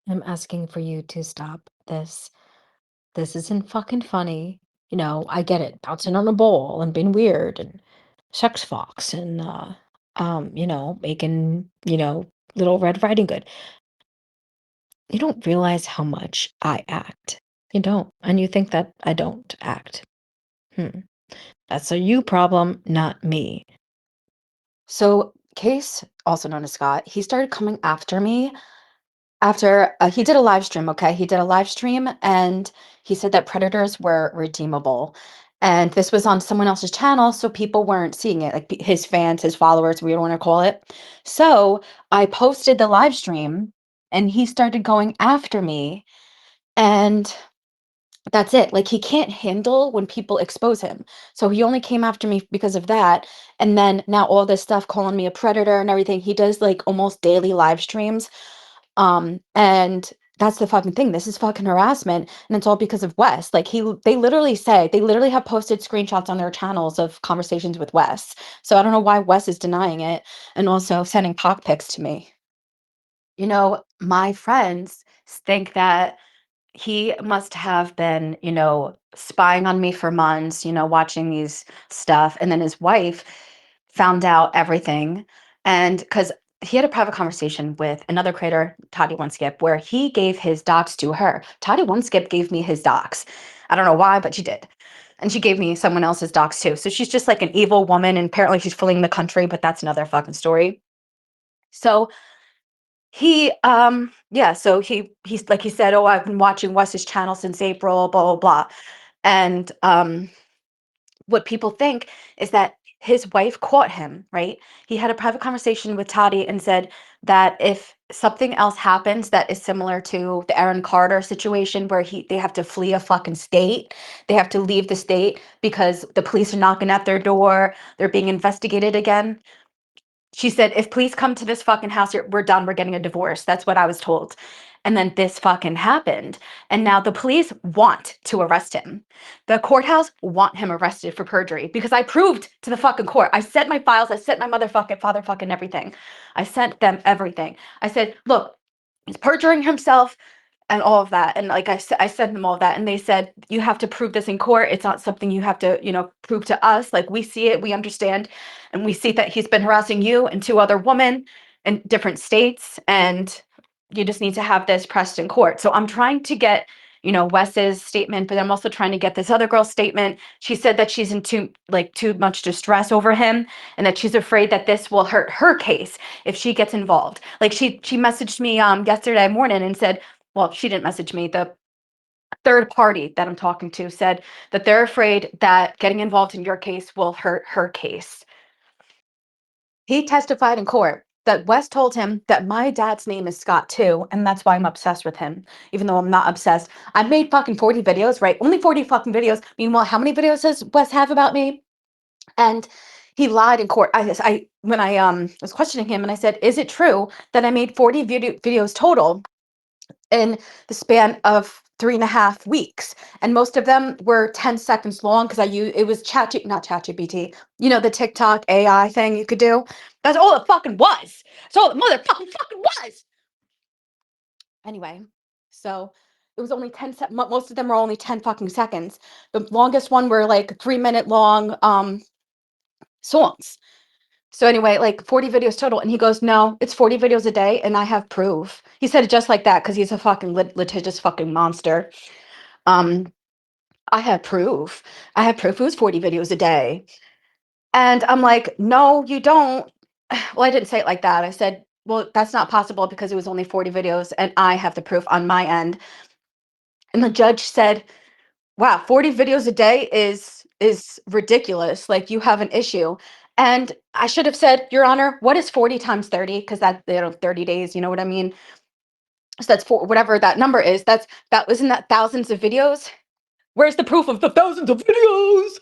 I'm asking for you to stop this. This isn't fucking funny. You know, I get it. Bouncing on a ball and being weird and sex fox and making, little Red Riding Hood. You don't realize how much I act. You don't. And you think that I don't act. Hmm. That's a you problem, not me. So, Case, also known as Scott, he started coming after me after he did a live stream. Okay, he did a live stream and he said that predators were redeemable, and this was on someone else's channel, so people weren't seeing it, like his fans, his followers, we don't want to call it. So I posted the live stream and he started going after me, and that's it. Like, he can't handle when people expose him, so he only came after me because of that. And then now all this stuff calling me a predator and everything, he does like almost daily live streams, and that's the fucking thing. This is fucking harassment, and it's all because of Wes. Like, they literally have posted screenshots on their channels of conversations with Wes. So I don't know why Wes is denying it and also sending cock pics to me. My friends think that he must have been, spying on me for months, watching these stuff. And then his wife found out everything. And because he had a private conversation with another creator, Toddy One Skip, where he gave his docs to her. Toddy One Skip gave me his docs. I don't know why, but she did. And she gave me someone else's docs too. So she's just like an evil woman. And apparently she's fleeing the country, but that's another fucking story. So so he's like he said, "Oh, I've been watching Wes's channel since April, blah blah blah." And what people think is that his wife caught him, right? He had a private conversation with Toddy and said that if something else happens that is similar to the Aaron Carter situation where they have to flee a fucking state, they have to leave the state because the police are knocking at their door, they're being investigated again. She said, "If police come to this fucking house, we're done. We're getting a divorce." That's what I was told. And then this fucking happened. And now the police want to arrest him. The courthouse want him arrested for perjury because I proved to the fucking court. I sent my files. I sent my motherfucking father fucking everything. I sent them everything. I said, "Look, he's perjuring himself and all of that." And like I said them all of that, and they said, "You have to prove this in court. It's not something you have to, prove to us. Like, we see it, we understand, and we see that he's been harassing you and two other women in different states, and you just need to have this pressed in court." So I'm trying to get, Wes's statement, but I'm also trying to get this other girl's statement. She said that she's in too much distress over him, and that she's afraid that this will hurt her case if she gets involved. Like, she messaged me yesterday morning and said, well, she didn't message me. The third party that I'm talking to said that they're afraid that getting involved in your case will hurt her case. He testified in court that Wes told him that my dad's name is Scott too, and that's why I'm obsessed with him, even though I'm not obsessed. I've made fucking 40 videos, right? Only 40 fucking videos. Meanwhile, how many videos does Wes have about me? And he lied in court. When I was questioning him, and I said, "Is it true that I made 40 videos total in the span of 3.5 weeks, and most of them were 10 seconds long because it was not ChatGPT, the TikTok AI thing you could do. That's all it fucking was. That's all it motherfucking fucking was." Anyway, so it was only 10 most of them were only 10 fucking seconds. The longest one were like 3-minute long songs. So anyway, like 40 videos total. And he goes, "No, it's 40 videos a day. And I have proof." He said it just like that because he's a fucking litigious fucking monster. Um, I have proof. I have proof it was 40 videos a day. And I'm like, "No, you don't." Well, I didn't say it like that. I said, "Well, that's not possible because it was only 40 videos and I have the proof on my end." And the judge said, "Wow, 40 videos a day is ridiculous. Like, you have an issue." And I should have said, "Your Honor, what is 40 times 30?" Because that's, 30 days, you know what I mean? So that's for whatever that number is. That wasn't that thousands of videos. Where's the proof of the thousands of videos?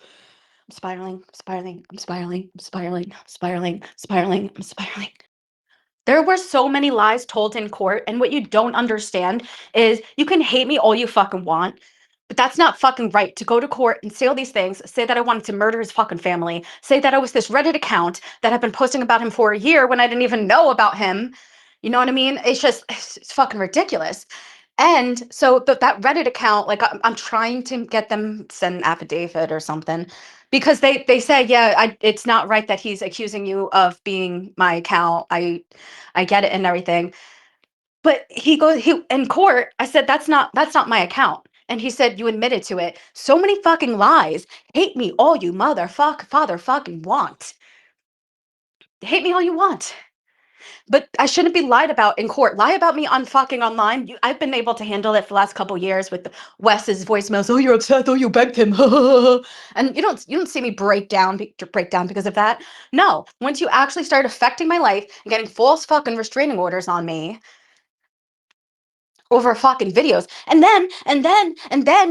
I'm spiraling, spiraling, I'm spiraling, I'm spiraling, I'm spiraling, spiraling, I'm spiraling. There were so many lies told in court, and what you don't understand is you can hate me all you fucking want, but that's not fucking right to go to court and say all these things, say that I wanted to murder his fucking family, say that I was this Reddit account that had been posting about him for a year when I didn't even know about him. You know what I mean? It's fucking ridiculous. And so that Reddit account, like I'm trying to get them send an affidavit or something because they said, yeah, it's not right that he's accusing you of being my account. I get it and everything. But he in court, I said, that's not my account. And he said, you admitted to it. So many fucking lies. Hate me all you father fucking want. Hate me all you want. But I shouldn't be lied about in court. Lie about me on fucking online. I've been able to handle it for the last couple years with Wes's voicemails. Oh, you're upset. Oh, you begged him. And you don't see me break down because of that. No. Once you actually start affecting my life and getting false fucking restraining orders on me over fucking videos, and then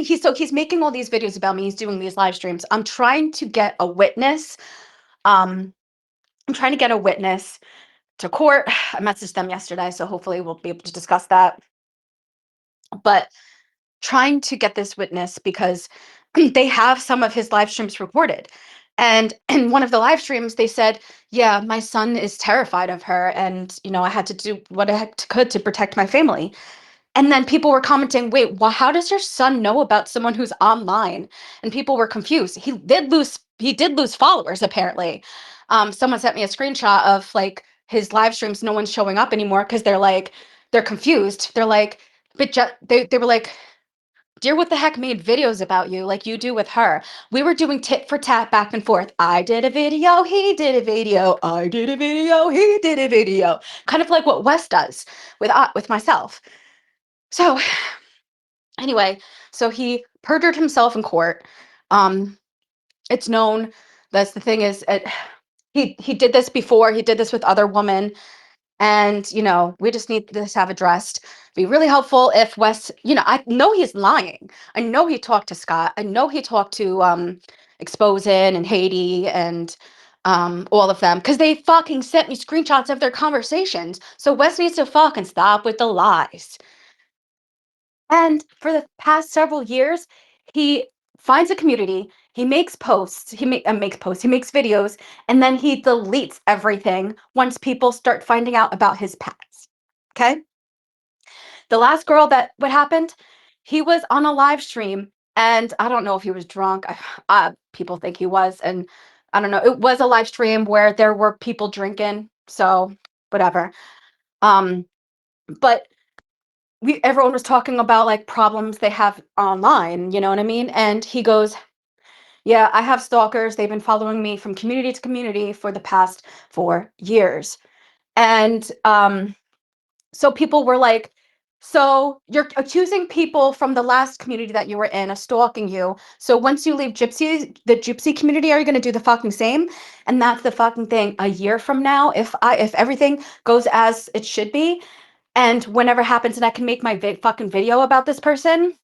he's making all these videos about me. He's doing these live streams. I'm trying to get a witness. Um, I'm trying to get a witness to court. I messaged them yesterday, so hopefully we'll be able to discuss that. But trying to get this witness because they have some of his live streams recorded. And in one of the live streams, they said, yeah, my son is terrified of her. And, I had to do what I could to protect my family. And then people were commenting, wait, well, how does your son know about someone who's online? And people were confused. He did lose followers, apparently. Someone sent me a screenshot of like his live streams, no one's showing up anymore because they're confused. They're like, they were like, dear, what the heck made videos about you like you do with her? We were doing tit for tat back and forth. I did a video, he did a video, I did a video, he did a video. Kind of like what Wes does with myself. So anyway, so he perjured himself in court. Um, it's known. That's the thing is, he did this before. He did this with other women, and we just need this to have addressed. Be really helpful if Wes. I know he's lying. I know he talked to Scott. I know he talked to Exposin and Haiti and all of them because they fucking sent me screenshots of their conversations. So Wes needs to fucking stop with the lies. And for the past several years, he finds a community, he makes posts, makes posts, he makes videos, and then he deletes everything once people start finding out about his past. Okay? The last girl that what happened, he was on a live stream and I don't know if he was drunk. People think he was, and I don't know. It was a live stream where there were people drinking, so whatever. Um, but everyone was talking about like problems they have online, you know what I mean? And he goes, yeah, I have stalkers. They've been following me from community to community for the past 4 years. And so people were like, so you're accusing people from the last community that you were in of stalking you. So once you leave the gypsy community, are you going to do the fucking same? And that's the fucking thing. A year from now, if everything goes as it should be, and whenever happens and I can make my fucking video about this person,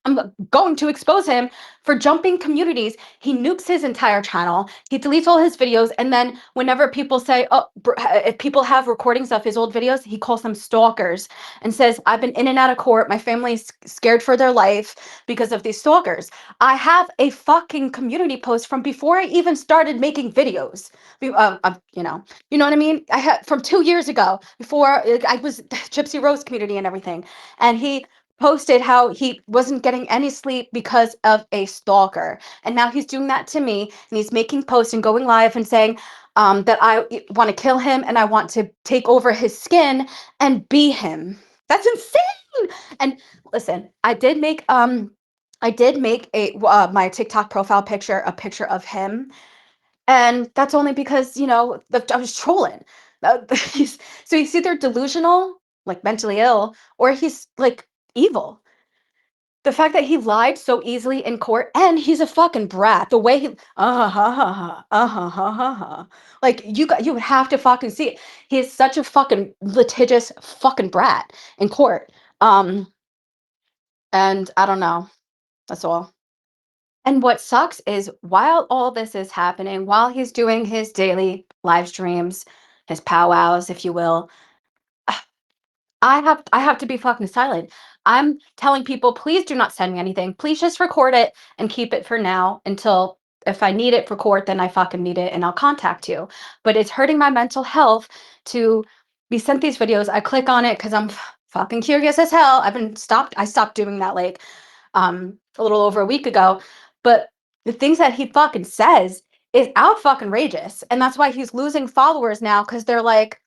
I'm going to expose him for jumping communities. He nukes his entire channel. He deletes all his videos. And then whenever people say, oh, if people have recordings of his old videos, he calls them stalkers and says, I've been in and out of court. My family's scared for their life because of these stalkers. I have a fucking community post from before I even started making videos. You know what I mean? I had from 2 years ago before I was Gypsy Rose community and everything. And he posted how he wasn't getting any sleep because of a stalker. And now he's doing that to me. And he's making posts and going live and saying that I want to kill him and I want to take over his skin and be him. That's insane. And listen, I did make a my TikTok profile picture a picture of him, and that's only because I was trolling. He's, so he's either delusional, like mentally ill, or he's like evil. The fact that he lied so easily in court, and he's a fucking brat. The way he, ha ha ha, ha ha ha ha, like you have to fucking see it. He is such a fucking litigious fucking brat in court. Um, and I don't know. That's all. And what sucks is while all this is happening, while he's doing his daily live streams, his powwows, if you will, I have to be fucking silent. I'm telling people, please do not send me anything. Please just record it and keep it for now until if I need it for court, then I fucking need it and I'll contact you. But it's hurting my mental health to we sent these videos. I click on it because I'm fucking curious as hell. I stopped doing that like a little over a week ago. But the things that he fucking says is out fucking rageous. And that's why he's losing followers now because they're like,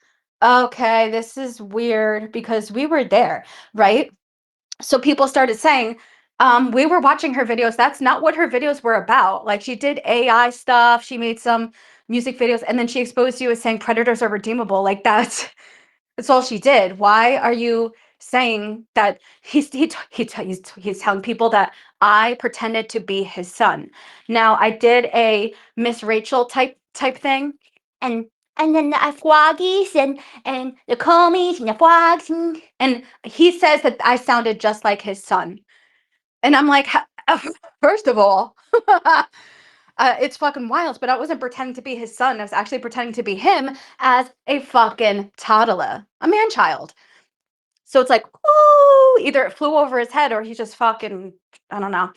okay, this is weird because we were there, right? So people started saying, we were watching her videos. That's not what her videos were about. Like she did AI stuff, she made some music videos, and then she exposed you as saying predators are redeemable. Like that's all she did. Why are you saying that he's telling people that I pretended to be his son? Now I did a Miss Rachel type thing, and then the Froggies and the Comies and the Frogs, and he says that I sounded just like his son, and I'm like, first of all. It's fucking wild, but I wasn't pretending to be his son. I was actually pretending to be him as a fucking toddler, a man child. So it's like, ooh, either it flew over his head or he just fucking, I don't know.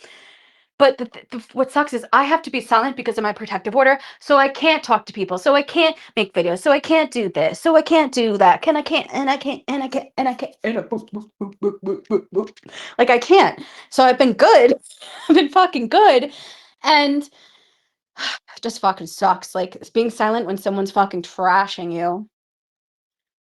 But what sucks is I have to be silent because of my protective order. So I can't talk to people. So I can't make videos. So I can't do this. So I can't do that. I can't, and I can't, and I can't, and I can't. Like I can't. So I've been good. I've been fucking good. And it just fucking sucks. Like it's being silent when someone's fucking trashing you.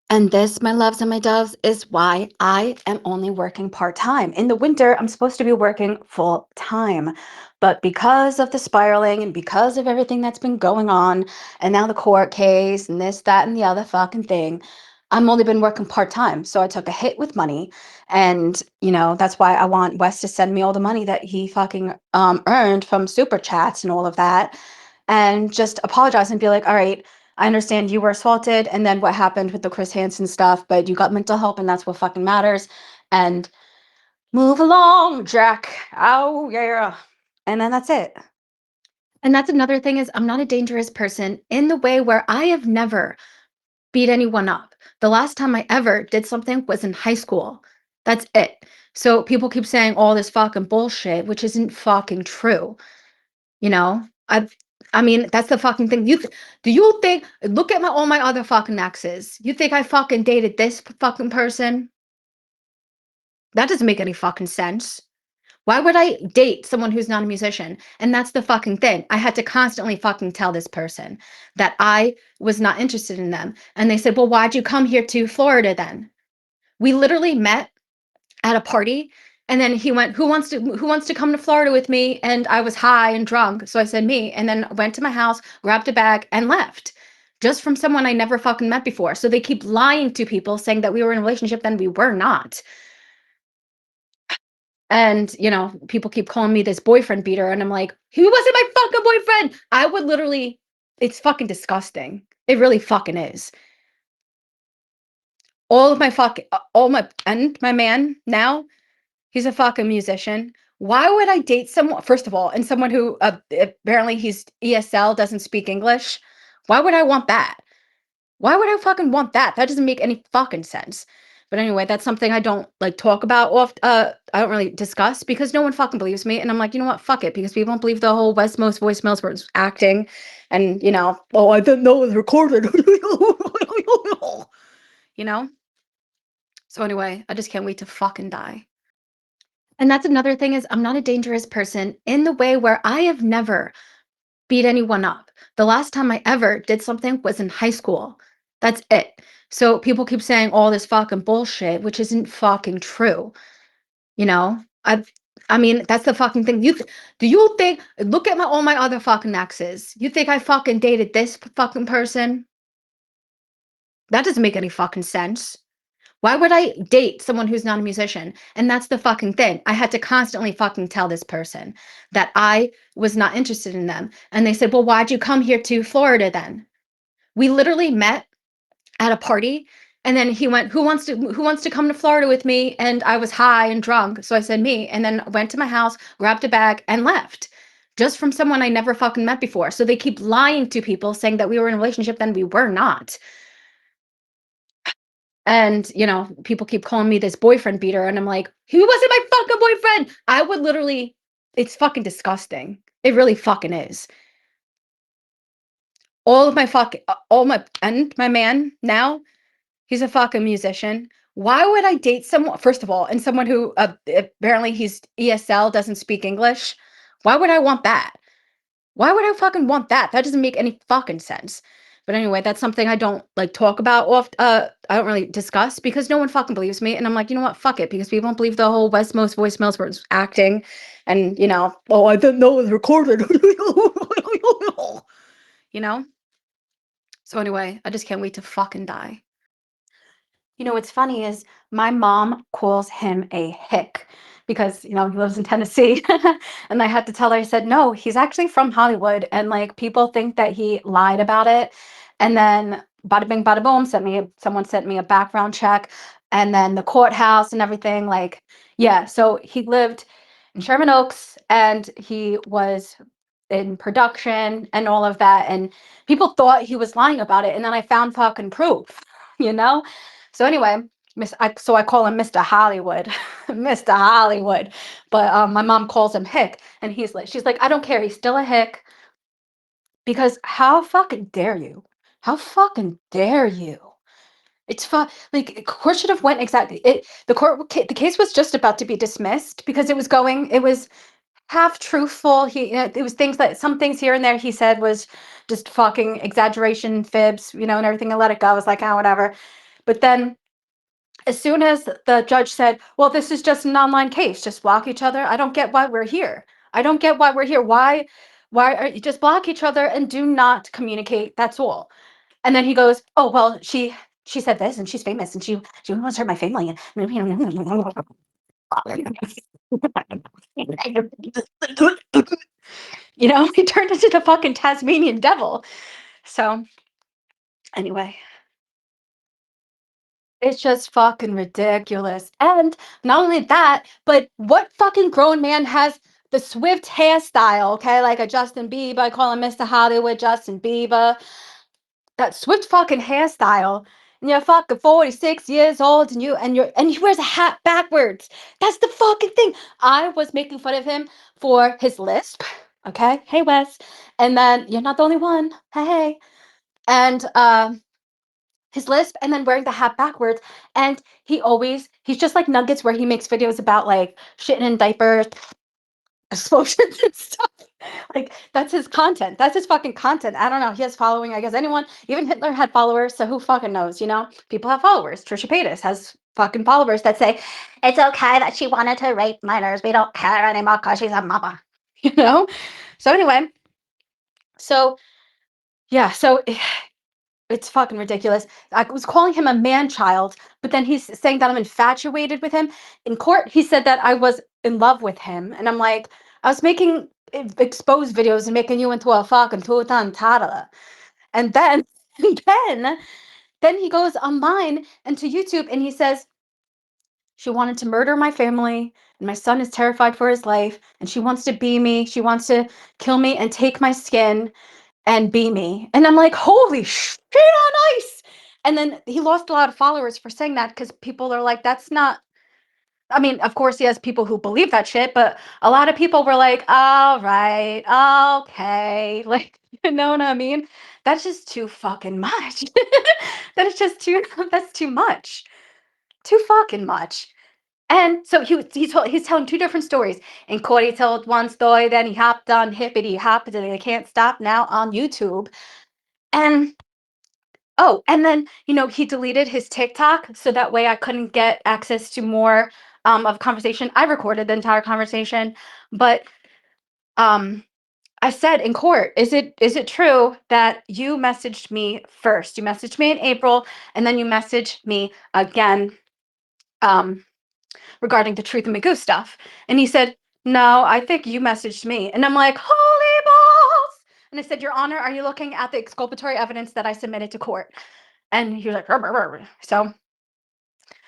And this, my loves and my doves, is why I am only working part time. In the winter, I'm supposed to be working full time. But because of the spiraling and because of everything that's been going on, and now the court case and this, that, and the other fucking thing, I'm only been working part time. So I took a hit with money. And, that's why I want Wes to send me all the money that he fucking earned from super chats and all of that. And just apologize and be like, all right, I understand you were assaulted and then what happened with the Chris Hansen stuff, but you got mental help and that's what fucking matters. And move along, Jack. Oh, yeah. And then that's it. And that's another thing is I'm not a dangerous person in the way where I have never beat anyone up. The last time I ever did something was in high school. That's it. So people keep saying all this fucking bullshit, which isn't fucking true. You know, I mean, that's the fucking thing. Do you think? Look at all my other fucking exes. You think I fucking dated this fucking person? That doesn't make any fucking sense. Why would I date someone who's not a musician? And that's the fucking thing. I had to constantly fucking tell this person that I was not interested in them. And they said, "Well, why'd you come here to Florida then?" We literally met at a party, and then he went, who wants to come to Florida with me? And I was high and drunk, so I said me, and then went to my house, grabbed a bag, and left. Just from someone I never fucking met before. So they keep lying to people saying that we were in a relationship, then we were not. And people keep calling me this boyfriend beater, and I'm like, he wasn't my fucking boyfriend. I would literally, it's fucking disgusting. It really fucking is. All my, and my man now, he's a fucking musician. Why would I date someone, first of all, and someone who apparently he's ESL, doesn't speak English? Why would I want that? Why would I fucking want that? That doesn't make any fucking sense. But anyway, that's something I don't like talk about often. I don't really discuss because no one fucking believes me. And I'm like, you know what? Fuck it. Because people don't believe the whole West Most voicemails were acting. And, oh, I didn't know it was recorded. you know? So anyway, I just can't wait to fucking die. And that's another thing is I'm not a dangerous person in the way where I have never beat anyone up. The last time I ever did something was in high school. That's it. So people keep saying all this fucking bullshit, which isn't fucking true. You know, I mean, that's the fucking thing. Do you think? Look at all my other fucking exes. You think I fucking dated this fucking person? That doesn't make any fucking sense. Why would I date someone who's not a musician? And that's the fucking thing. I had to constantly fucking tell this person that I was not interested in them. And they said, "Well, why'd you come here to Florida then?" We literally met at a party, and then he went, who wants to come to Florida with me? And I was high and drunk, so I said me, and then went to my house, grabbed a bag, and left. Just from someone I never fucking met before. So they keep lying to people saying that we were in a relationship, then we were not. And, people keep calling me this boyfriend beater, and I'm like, he wasn't my fucking boyfriend. I would literally, it's fucking disgusting. It really fucking is. All my man now, He's a fucking musician. Why would I date someone, first of all, and someone who apparently he's ESL, doesn't speak English? Why would I want that? Why would I fucking want that? That doesn't make any fucking sense. But anyway, that's something I don't like talk about I don't really discuss because no one fucking believes me. And I'm like, you know what? Fuck it. Because people don't believe the whole Westmost voicemails where it's acting and oh, I didn't know it was recorded. you know? So anyway, I just can't wait to fucking die. What's funny is my mom calls him a hick because, he lives in Tennessee. And I had to tell her, I said, no, he's actually from Hollywood. And like people think that he lied about it. And then bada bing, bada boom, someone sent me a background check and then the courthouse and everything. Like, yeah. So he lived in Sherman Oaks and he was in production and all of that. And people thought he was lying about it. And then I found fucking proof, you know? So anyway, so I call him Mr. Hollywood, Mr. Hollywood. But my mom calls him Hick, and she's like, I don't care, he's still a Hick because how fucking dare you? How fucking dare you? Like court should have went exactly. The case was just about to be dismissed because it was half truthful. It was some things here and there he said was just fucking exaggeration, fibs, and everything. I let it go. I was like, ah, whatever. But then as soon as the judge said, well, this is just an online case, just block each other. I don't get why we're here. I don't get why we're here. Why are you just block each other and do not communicate? That's all. And then he goes, oh, well, she said this and she's famous and she wants to hurt my family. He turned into the fucking Tasmanian devil. So anyway, it's just fucking ridiculous. And not only that, but what fucking grown man has the Swift hairstyle, okay? Like a Justin Bieber, I call him Mr. Hollywood, Justin Bieber. That Swift fucking hairstyle. And you're fucking 46 years old and he wears a hat backwards. That's the fucking thing. I was making fun of him for his lisp. Okay. Hey Wes. And then you're not the only one. Hey. And his lisp and then wearing the hat backwards. And he's just like Nuggets where he makes videos about like shitting in diapers, explosions and stuff. Like that's his content. That's his fucking content. I don't know. He has following. I guess anyone, even Hitler had followers. So who fucking knows? People have followers. Trisha Paytas has fucking followers that say it's okay that she wanted to rape minors. We don't care anymore because she's a mama. You know. So anyway, so yeah. So it's fucking ridiculous. I was calling him a man child, but then he's saying that I'm infatuated with him. In court, he said that I was in love with him. And I'm like, I was making exposed videos and making you into a fucking tutan toddler. And then, and then he goes online and to YouTube and he says, she wanted to murder my family and my son is terrified for his life and she wants to be me. She wants to kill me and take my skin and be me. And I'm like, holy shit on ice. And then he lost a lot of followers for saying that because people are like, that's not. I mean, of course, he has people who believe that shit, but a lot of people were like, all right, okay. Like, you know what I mean? That's just too fucking much. That is just that's too much. Too fucking much. And so he's telling two different stories. In court, he told one story, then he hopped on Hippity Hop, and I can't stop now on YouTube. And oh, and then, he deleted his TikTok so that way I couldn't get access to more of conversation. I recorded the entire conversation, but um I said in court, is it true that you messaged me first? You messaged me in April and then you messaged me again um regarding the Truth and Magoo stuff. And he said, no, I think you messaged me. And I'm like, holy balls. And I said, Your Honor, are you looking at the exculpatory evidence that I submitted to court? And he was like, "Rrr, rrr, rrr." So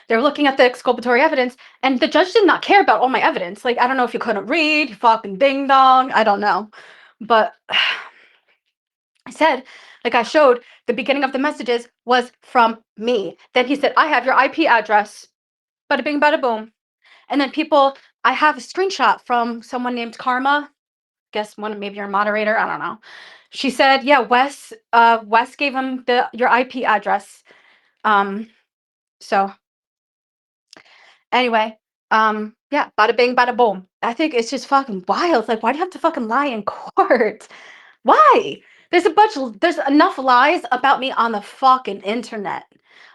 they were looking at the exculpatory evidence, and the judge did not care about all my evidence. Like, I don't know if you couldn't read, you fucking ding dong, I don't know. But I said, like I showed, the beginning of the messages was from me. Then he said, I have your IP address. Bada bing, bada boom. And then I have a screenshot from someone named Karma. Guess maybe your moderator. I don't know. She said, yeah, Wes gave him your IP address. So anyway, yeah, bada bing, bada boom. I think it's just fucking wild. Like, why do you have to fucking lie in court? Why? There's enough lies about me on the fucking internet.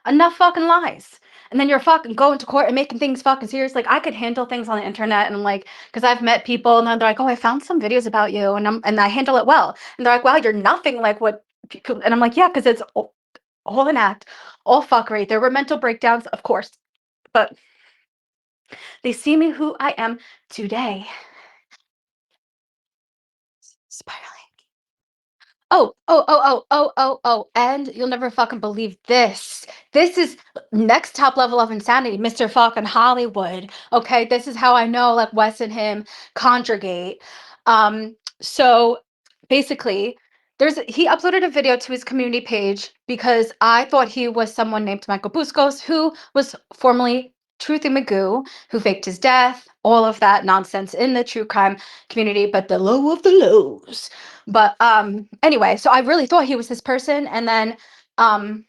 Enough fucking lies. And then you're fucking going to court and making things fucking serious. Like, I could handle things on the internet, and I'm like, because I've met people and then they're like, oh, I found some videos about you, and I handle it well. And they're like, wow, you're nothing like what people, and I'm like, yeah, because it's all an act, all fuckery. There were mental breakdowns, of course, but they see me who I am today. Spiraling. And you'll never fucking believe this. This is next top level of insanity, Mr. fucking Hollywood. Okay, this is how I know like Wes and him conjugate. So basically, he uploaded a video to his community page because I thought he was someone named Michael Buscos, who was formerly Truthy Magoo, who faked his death, all of that nonsense in the true crime community, but the low of the lows. But anyway, so I really thought he was this person, and then um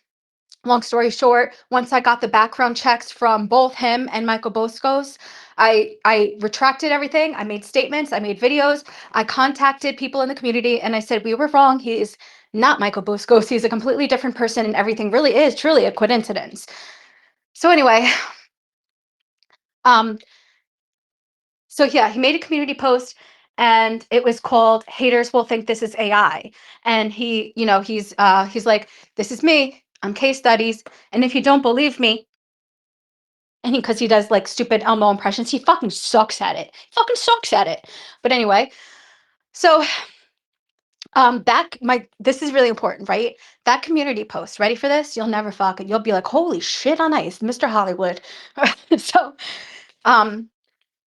long story short, once I got the background checks from both him and Michael Boscos, I retracted everything. I made statements, I made videos, I contacted people in the community, and I said we were wrong. He is not Michael Boscos. He's a completely different person, and everything really is truly a coincidence. So anyway, um so yeah, he made a community post, and it was called Haters Will Think This Is AI. And he's like, this is me. I'm case studies. And if you don't believe me, and because he does like stupid Elmo impressions, he fucking sucks at it. Fucking sucks at it. But anyway, so back my this is really important, right? That community post, ready for this? You'll never fucking you'll be like, holy shit on ice, Mr. Hollywood. So um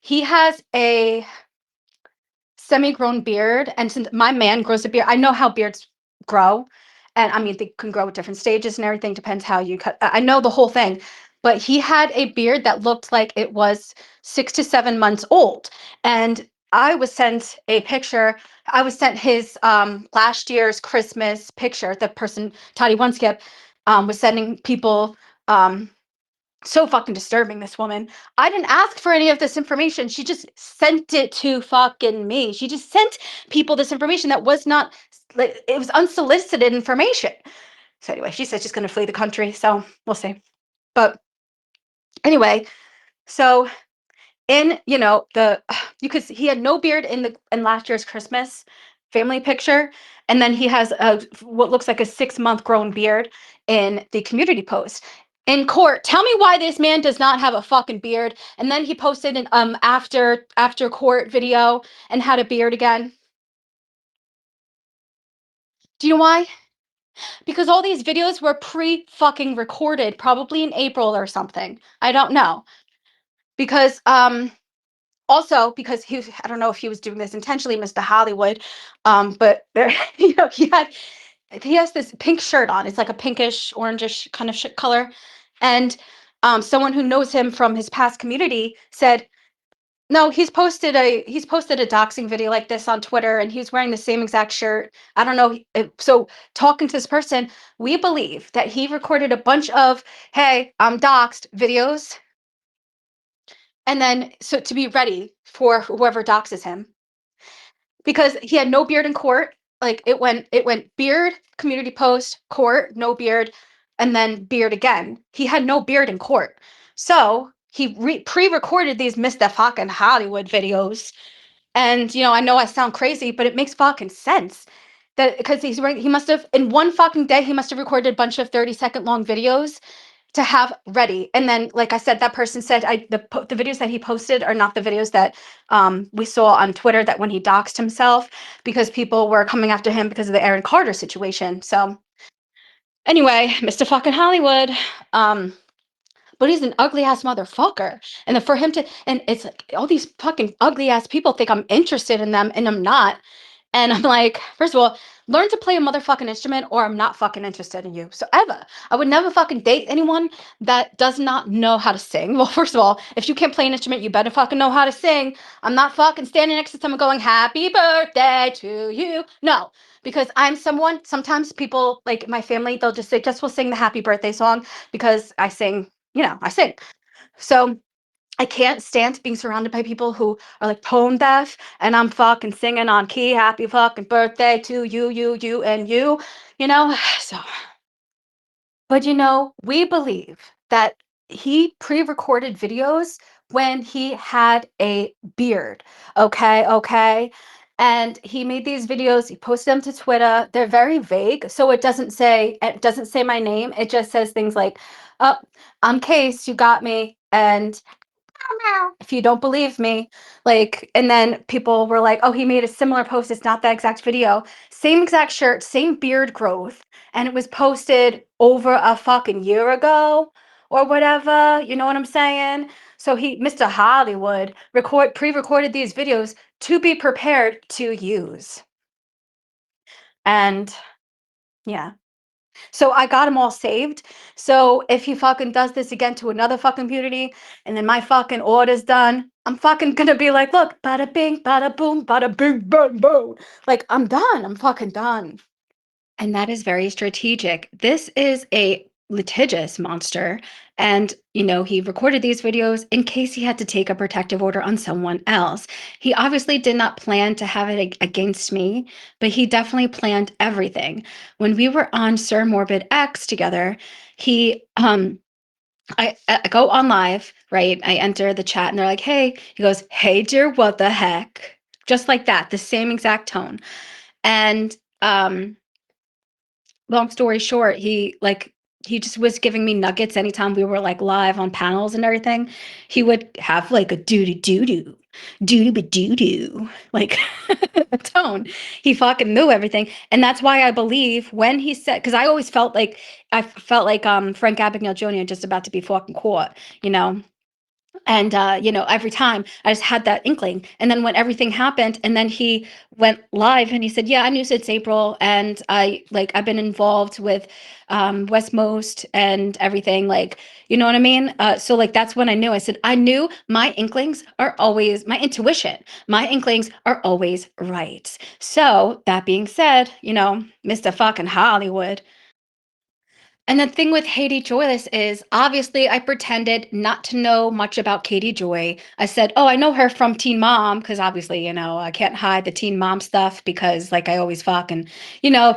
he has a semi-grown beard, and since my man grows a beard, I know how beards grow, and I mean they can grow at different stages and everything, depends how you cut. I know the whole thing, but he had a beard that looked like it was 6 to 7 months old, and I was sent his last year's Christmas picture. The person Toddy Oneskip was sending people so fucking disturbing, this woman. I didn't ask for any of this information. She just sent it to fucking me. She just sent people this information that was not like it was unsolicited information. So anyway, she said she's going to flee the country, so we'll see. But anyway, so in the you could see he had no beard in last year's Christmas family picture, and then he has a what looks like a 6 month grown beard in the community post. In court, tell me why this man does not have a fucking beard. And then he posted an after court video and had a beard again. Do you know why? Because all these videos were pre fucking recorded, probably in April or something. I don't know. Because also because I don't know if he was doing this intentionally, Mr. Hollywood, but there, he has this pink shirt on. It's like a pinkish, orangish kind of color, and someone who knows him from his past community said, no, he's posted a doxing video like this on Twitter, and he's wearing the same exact shirt. I don't know. So talking to this person, we believe that he recorded a bunch of "Hey, I'm doxed" videos, and then so to be ready for whoever doxes him, because he had no beard in court. Like it went beard, community post, court, no beard, and then beard again. He had no beard in court. So he pre-recorded these Mr. fucking Hollywood videos. And I know I sound crazy, but it makes fucking sense. That because he must have in one fucking day he must have recorded a bunch of 30-second long videos to have ready. And then, like I said, that person said the videos that he posted are not the videos that we saw on Twitter, that when he doxed himself, because people were coming after him because of the Aaron Carter situation. So anyway, Mr. fucking Hollywood. But he's an ugly ass motherfucker. And then for him to, and it's like all these fucking ugly ass people think I'm interested in them, and I'm not. And I'm like, first of all, learn to play a motherfucking instrument, or I'm not fucking interested in you. So ever. I would never fucking date anyone that does not know how to sing. Well, first of all, if you can't play an instrument, you better fucking know how to sing. I'm not fucking standing next to someone going, happy birthday to you. No, because I'm sometimes people like my family, they'll just say, just will sing the happy birthday song because I sing I sing. So I can't stand being surrounded by people who are like tone deaf and I'm fucking singing on key, happy fucking birthday to you, and you. So, but we believe that he pre-recorded videos when he had a beard. Okay, okay. And he made these videos, he posted them to Twitter. They're very vague, so it doesn't say my name. It just says things like, "Oh, I'm Case, you got me." And if you don't believe me, like, and then people were like, oh, he made a similar post. It's not that exact video. Same exact shirt, same beard growth. And it was posted over a fucking year ago or whatever. You know what I'm saying? So Mr. Hollywood, pre-recorded these videos to be prepared to use. And yeah. So I got them all saved. So if he fucking does this again to another fucking community and then my fucking order's done, I'm fucking gonna be like, look, bada bing, bada boom, bada bing, bang, boom. Like, I'm done. I'm fucking done. And that is very strategic. This is a litigious monster. And, he recorded these videos in case he had to take a protective order on someone else. He obviously did not plan to have it against me, but he definitely planned everything. When we were on Sir Morbid X together, he, I go on live, right? I enter the chat and they're like, hey, he goes, hey, dear, what the heck? Just like that, the same exact tone. And, long story short, he just was giving me nuggets anytime we were like live on panels and everything. He would have like a doo doo like a tone. He fucking knew everything. And that's why I believe when he said, because I felt like Frank Abagnale Jr. just about to be fucking caught, you know. And every time I just had that inkling. And then when everything happened and then he went live and he said, yeah, I knew since April, and I've been involved with Westmost and everything, like, you know what I mean? So like that's when I knew. I said, I knew my inklings are always my intuition, my inklings are always right. So that being said, Mr. fucking Hollywood. And the thing with Haiti Joyless is obviously I pretended not to know much about Katie Joy. I said, oh, I know her from Teen Mom, because obviously, I can't hide the Teen Mom stuff because like I always fuck and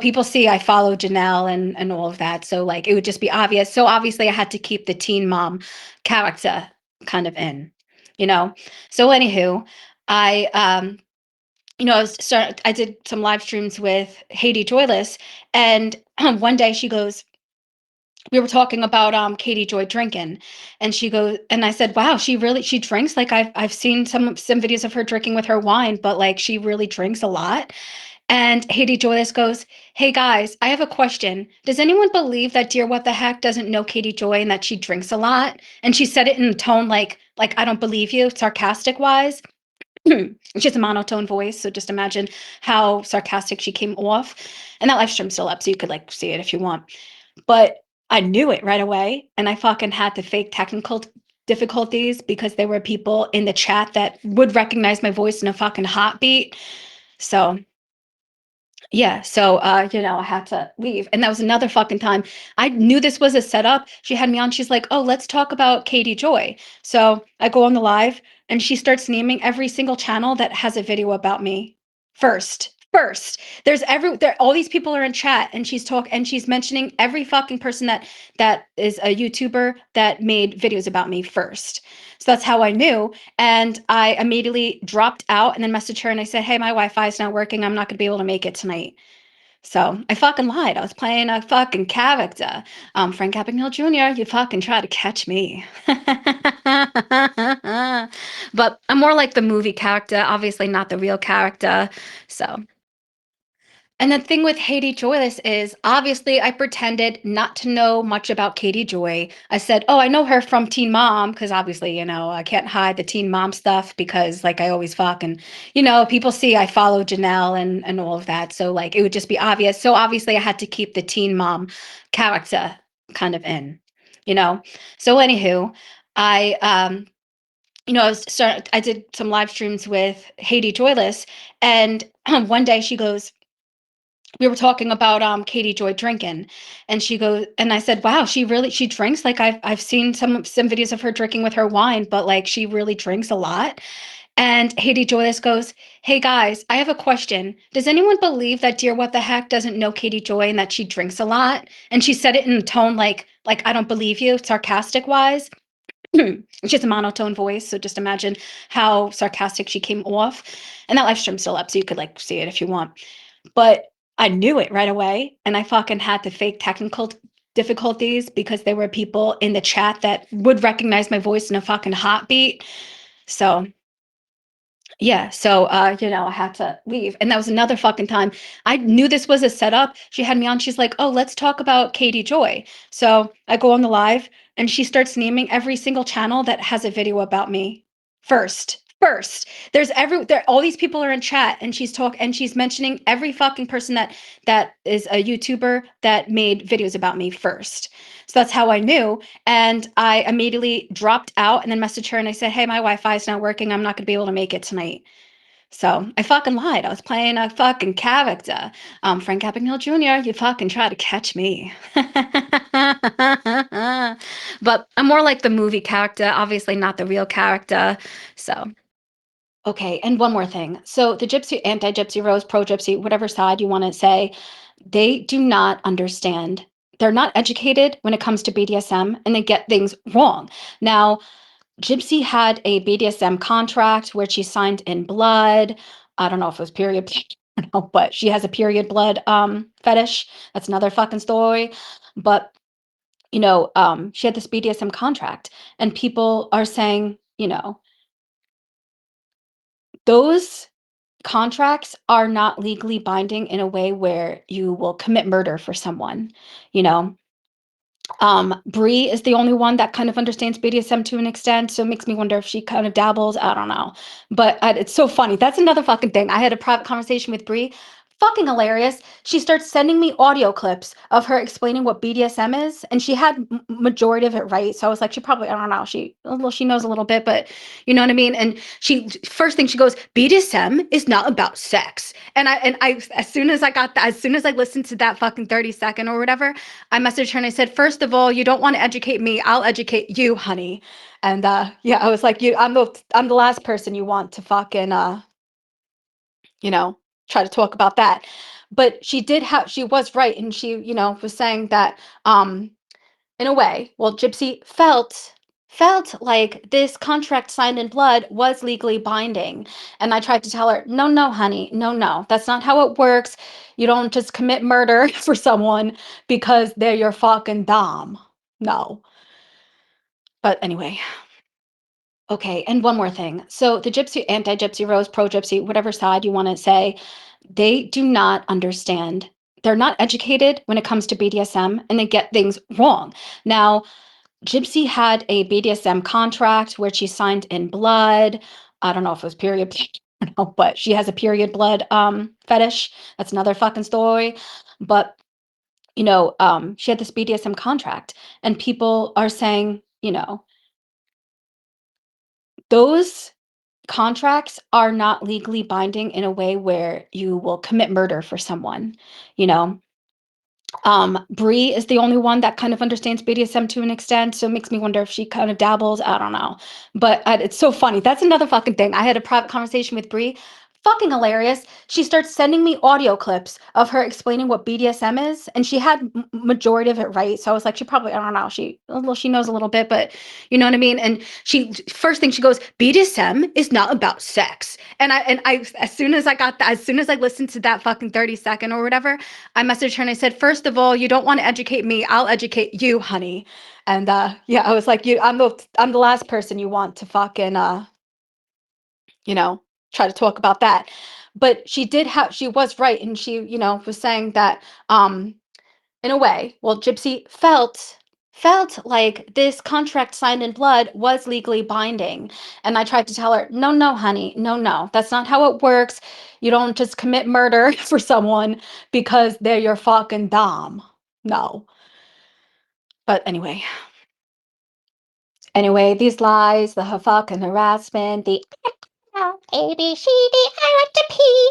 people see I follow Janelle and all of that. So like it would just be obvious. So obviously I had to keep the Teen Mom character kind of in, you know. So anywho, I I did some live streams with Haiti Joyless, and one day she goes, we were talking about Katie Joy drinking, and she goes, and I said, wow, she drinks. Like I've seen some videos of her drinking with her wine, but like she really drinks a lot. And Haiti Joyless goes, hey guys, I have a question. Does anyone believe that Dear What the Heck doesn't know Katie Joy and that she drinks a lot? And she said it in a tone like I don't believe you, sarcastic wise. She has a monotone voice, so just imagine how sarcastic she came off. And that live stream's still up, so you could like see it if you want. But I knew it right away, and I fucking had to fake technical difficulties because there were people in the chat that would recognize my voice in a fucking heartbeat. So yeah, so I had to leave. And that was another fucking time. I knew this was a setup. She had me on. She's like, "Oh, let's talk about Katie Joy." So I go on the live and she starts naming every single channel that has a video about me first. First. All these people are in chat and she's mentioning every fucking person that is a YouTuber that made videos about me first. So that's how I knew. And I immediately dropped out and then messaged her and I said, hey, my Wi-Fi is not working. I'm not going to be able to make it tonight. So I fucking lied. I was playing a fucking character. Frank Abagnale Jr., you fucking try to catch me. But I'm more like the movie character, obviously not the real character. So and the thing with Haiti Joyless is obviously I pretended not to know much about Katie Joy. I said, oh, I know her from Teen Mom, because obviously, I can't hide the Teen Mom stuff because like I always fuck and, people see I follow Janelle and all of that. So like it would just be obvious. So obviously I had to keep the Teen Mom character kind of in, you know? So anywho, I, I did some live streams with Haiti Joyless, and one day she goes, we were talking about Katie Joy drinking, and she goes, and I said, "Wow, she drinks. Like I've seen some videos of her drinking with her wine, but like she really drinks a lot." And Katie Joyous goes, "Hey guys, I have a question. Does anyone believe that Dear What the Heck doesn't know Katie Joy and that she drinks a lot?" And she said it in a tone like I don't believe you, sarcastic wise. She has a monotone voice, so just imagine how sarcastic she came off. And that live stream's still up, so you could like see it if you want. But I knew it right away, and I fucking had to fake technical difficulties because there were people in the chat that would recognize my voice in a fucking heartbeat. So yeah, so I had to leave. And that was another fucking time. I knew this was a setup. She had me on. She's like, "Oh, let's talk about Katie Joy." So I go on the live and she starts naming every single channel that has a video about me first. First. There all these people are in chat and she's mentioning every fucking person that is a YouTuber that made videos about me first. So that's how I knew. And I immediately dropped out and then messaged her and I said, "Hey, my Wi-Fi is not working. I'm not going to be able to make it tonight." So I fucking lied. I was playing a fucking character. Frank Abagnale Jr., you fucking try to catch me. But I'm more like the movie character, obviously not the real character. So okay, and one more thing. So the Gypsy, anti-Gypsy Rose, pro-Gypsy, whatever side you want to say, they do not understand. They're not educated when it comes to BDSM and they get things wrong. Now, Gypsy had a BDSM contract where she signed in blood. I don't know if it was period, but she has a period blood fetish. That's another fucking story. But she had this BDSM contract, and people are saying, those contracts are not legally binding in a way where you will commit murder for someone, you know. Bree is the only one that kind of understands BDSM to an extent, so it makes me wonder if she kind of dabbles. I don't know, but it's so funny. That's another fucking thing. I had a private conversation with Bree. Fucking hilarious. She starts sending me audio clips of her explaining what BDSM is, and she had majority of it right. So I was like, she probably, I don't know, she knows a little bit, but you know what I mean. And she first thing she goes, BDSM is not about sex. And I as soon as I listened to that fucking 30-second or whatever, I messaged her and I said, "First of all, you don't want to educate me. I'll educate you, honey." And yeah, I was like, I'm the last person you want to fucking you know, try to talk about that. But she was right, and she, was saying that in a way, well, Gypsy felt like this contract signed in blood was legally binding. And I tried to tell her, "No, no, honey, no, no. That's not how it works. You don't just commit murder for someone because they're your fucking dom. No." But anyway, okay, and one more thing. So the Gypsy, anti-Gypsy Rose, pro-Gypsy, whatever side you want to say, they do not understand. They're not educated when it comes to BDSM and they get things wrong. Now, Gypsy had a BDSM contract where she signed in blood. I don't know if it was period, but she has a period blood fetish. That's another fucking story. But she had this BDSM contract, and people are saying, those contracts are not legally binding in a way where you will commit murder for someone, you know. Bree is the only one that kind of understands BDSM to an extent, so it makes me wonder if she kind of dabbles. I don't know, but it's so funny. That's another fucking thing. I had a private conversation with Bree. Fucking hilarious. She starts sending me audio clips of her explaining what BDSM is, and she had majority of it right. So I was like, she probably, I don't know, she knows a little bit, but you know what I mean. And she first thing she goes, BDSM is not about sex. And I as soon as I listened to that fucking 30-second or whatever, I messaged her and I said, "First of all, you don't want to educate me. I'll educate you, honey." And yeah, I was like, I'm the last person you want to fucking you know, try to talk about that. But she was right, and she, was saying that in a way, well, Gypsy felt like this contract signed in blood was legally binding. And I tried to tell her, "No, no, honey, no, no. That's not how it works. You don't just commit murder for someone because they're your fucking dom. No." But these lies, the fucking harassment, the ABCD, I want to pee.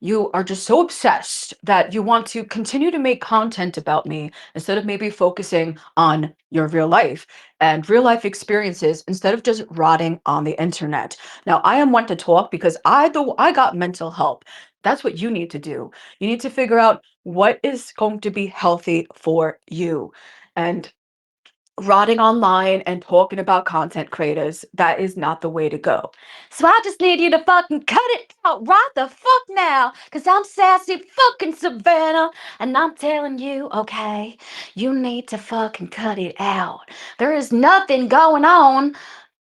you are just so obsessed that you want to continue to make content about me instead of maybe focusing on your real life and real life experiences instead of just rotting on the internet. Now, I am one to talk because I got mental help. That's what you need to do. You need to figure out what is going to be healthy for you. And rotting online and talking about content creators, that is not the way to go. So I just need you to fucking cut it out right the fuck now. Cause I'm sassy fucking Savannah. And I'm telling you, okay, you need to fucking cut it out. There is nothing going on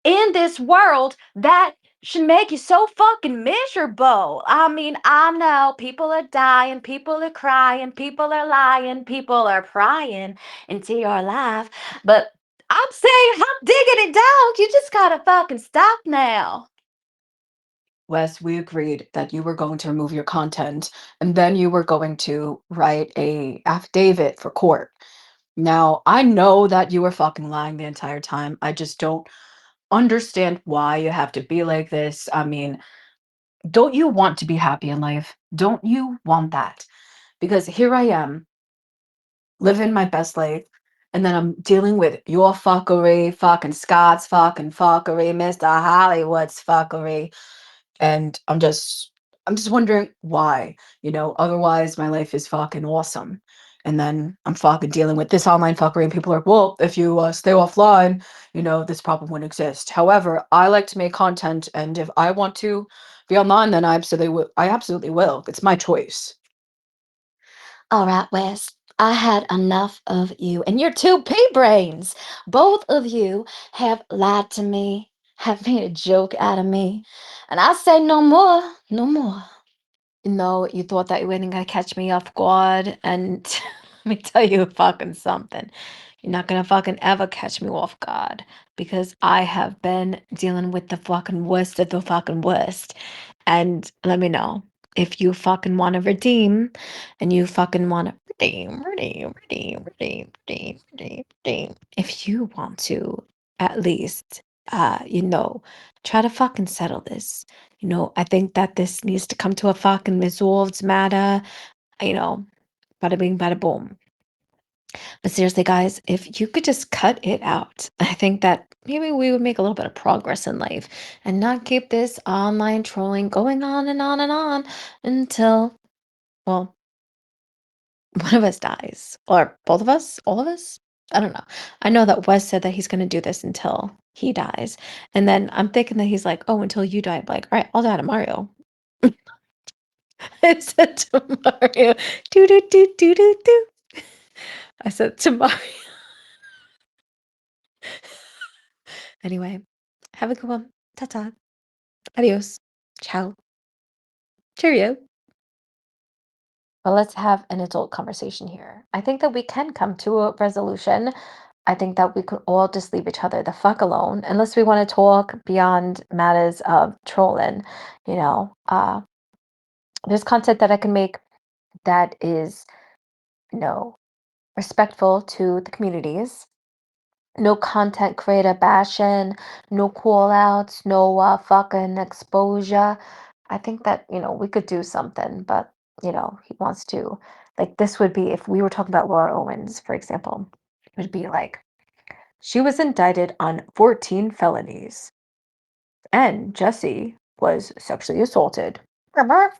in this world that should make you so fucking miserable. I mean, I know people are dying, people are crying, people are lying, people are prying into your life, but I'm saying I'm digging it down. You just gotta fucking stop now. Wes, we agreed that you were going to remove your content and then you were going to write a affidavit for court. Now, I know that you were fucking lying the entire time. I just don't understand why you have to be like this. I mean, don't you want to be happy in life? Don't you want that? Because here I am living my best life, and then I'm dealing with your fuckery, fucking Scott's fucking fuckery, Mr. Hollywood's fuckery, and I'm just wondering why, otherwise my life is fucking awesome. And then I'm fucking dealing with this online fuckery, and people are, well, if you stay offline, this problem wouldn't exist. However, I like to make content, and if I want to be online, then I absolutely will. It's my choice. All right, Wes. I had enough of you and your two pea brains. Both of you have lied to me, have made a joke out of me. And I say no more, no more. No, you thought that you weren't gonna catch me off guard, and let me tell you fucking something. You're not gonna fucking ever catch me off guard because I have been dealing with the fucking worst of the fucking worst. And let me know if you fucking want to redeem and you fucking want to redeem. If you want to at least, try to fucking settle this. I think that this needs to come to a fucking resolved matter, you know, bada bing, bada boom. But seriously, guys, if you could just cut it out, I think that maybe we would make a little bit of progress in life and not keep this online trolling going on and on and on until, well, one of us dies. Or both of us? All of us? I don't know. I know that Wes said that he's going to do this until he dies. And then I'm thinking that he's like, oh, until you die. I'm like, all right, I'll die tomorrow. I said to Mario, do do do do do do. I said to Mario. Anyway, have a good one. Ta ta. Adios. Ciao. Cheerio. But let's have an adult conversation here. I think that we can come to a resolution. I think that we could all just leave each other the fuck alone, unless we want to talk beyond matters of trolling. You know, uh, there's content that I can make that is, you know, respectful to the communities. No content creator bashing, no call outs, no fucking exposure. I think that, we could do something, but, he wants to. Like, this would be if we were talking about Laura Owens, for example, it would be like, she was indicted on 14 felonies, and Jesse was sexually assaulted. Jojo,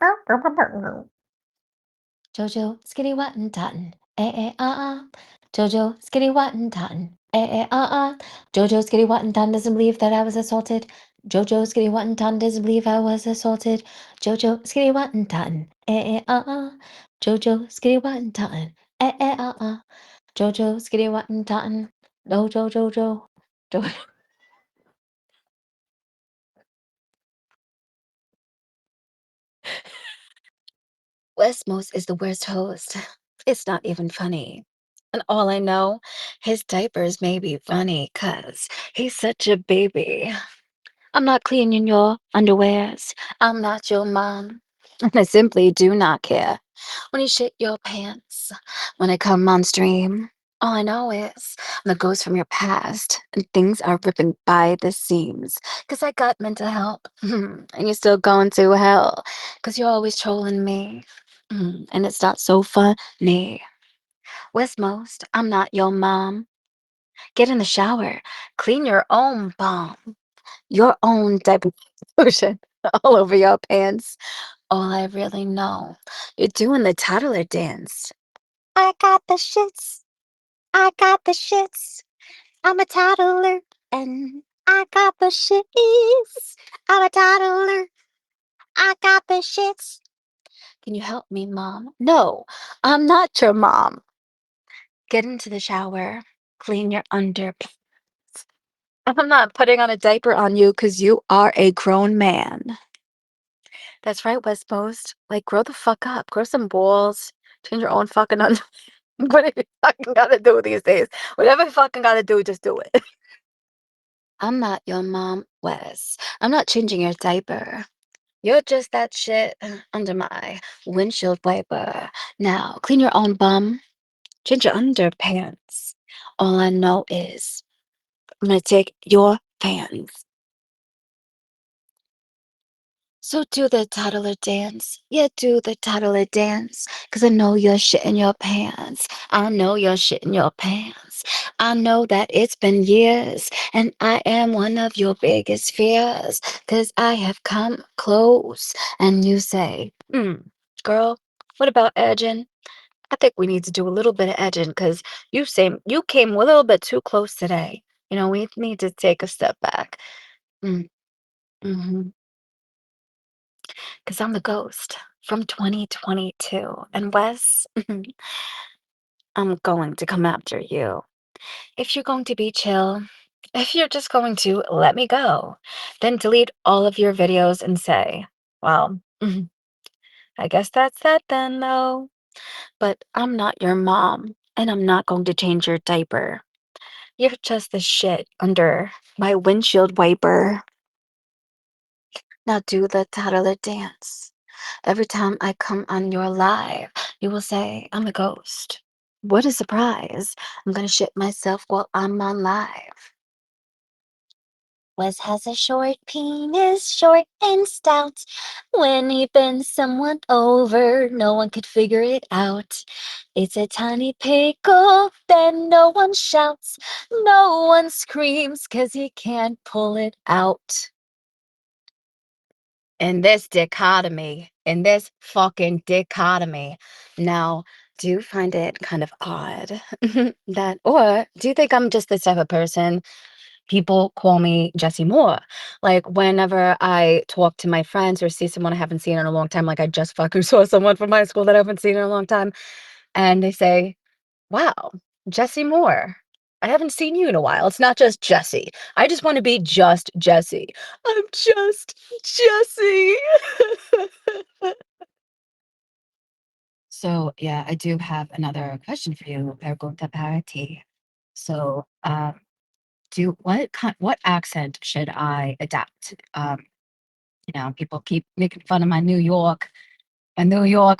skitty wutton tutton, Jojo, skitty wutton tutton, Jojo, skitty wutton tutton doesn't believe that I was assaulted. Jojo, skitty wutton tutton doesn't believe I was assaulted. Jojo, skitty wutton tutton, Jojo, skitty wutton tutton, Jojo, skitty wutton tutton, Jojo, Jojo, Jojo. Westmos is the worst host. It's not even funny. And all I know, his diapers may be funny 'cause he's such a baby. I'm not cleaning your underwears. I'm not your mom. And I simply do not care when you shit your pants when I come on stream. All I know is I'm the ghost from your past, and things are ripping by the seams. 'Cause I got mental help, and you're still going to hell. 'Cause you're always trolling me, and it's not so funny. Where's most? I'm not your mom. Get in the shower, clean your own bum, your own diaper lotion all over your pants. All I really know, you're doing the toddler dance. I got the shits. I got the shits. I'm a toddler and I got the shits. I'm a toddler. I got the shits. Can you help me, Mom? No, I'm not your mom. Get into the shower. Clean your underpants. I'm not putting on a diaper on you because you are a grown man. That's right, West Coast. Like, grow the fuck up. Grow some balls. Change your own fucking under. Whatever you fucking gotta do these days. Whatever you fucking gotta do, just do it. I'm not your mom, Wes. I'm not changing your diaper. You're just that shit under my windshield wiper. Now, clean your own bum. Change your underpants. All I know is I'm gonna take your pants. So do the toddler dance. Yeah, do the toddler dance. 'Cause I know you're shitting your pants. I know you're shitting your pants. I know that it's been years, and I am one of your biggest fears. 'Cause I have come close, and you say, girl, what about edging? I think we need to do a little bit of edging, 'cause you came a little bit too close today. We need to take a step back. Mm, hmm 'Cause I'm the ghost from 2022. And Wes, I'm going to come after you. If you're going to be chill, if you're just going to let me go, then delete all of your videos and say, well, I guess that's that then, though. But I'm not your mom, and I'm not going to change your diaper. You're just the shit under my windshield wiper. Now do the toddler dance. Every time I come on your live, you will say, I'm a ghost. What a surprise. I'm gonna shit myself while I'm on live. Wes has a short penis, short and stout. When he bends someone over, no one could figure it out. It's a tiny pickle, then no one shouts. No one screams 'cause he can't pull it out. In this fucking dichotomy. Now, do you find it kind of odd that, or do you think I'm just this type of person? People call me Jessie Moore. Like, whenever I talk to my friends or see someone I haven't seen in a long time, like I just fucking saw someone from high school that I haven't seen in a long time, and they say, wow, Jessie Moore. I haven't seen you in a while. It's not just Jessie. I just want to be just Jessie. I'm just Jessie. So, yeah, I do have another question for you, Pergunta para ti. So, what accent should I adapt? People keep making fun of my New York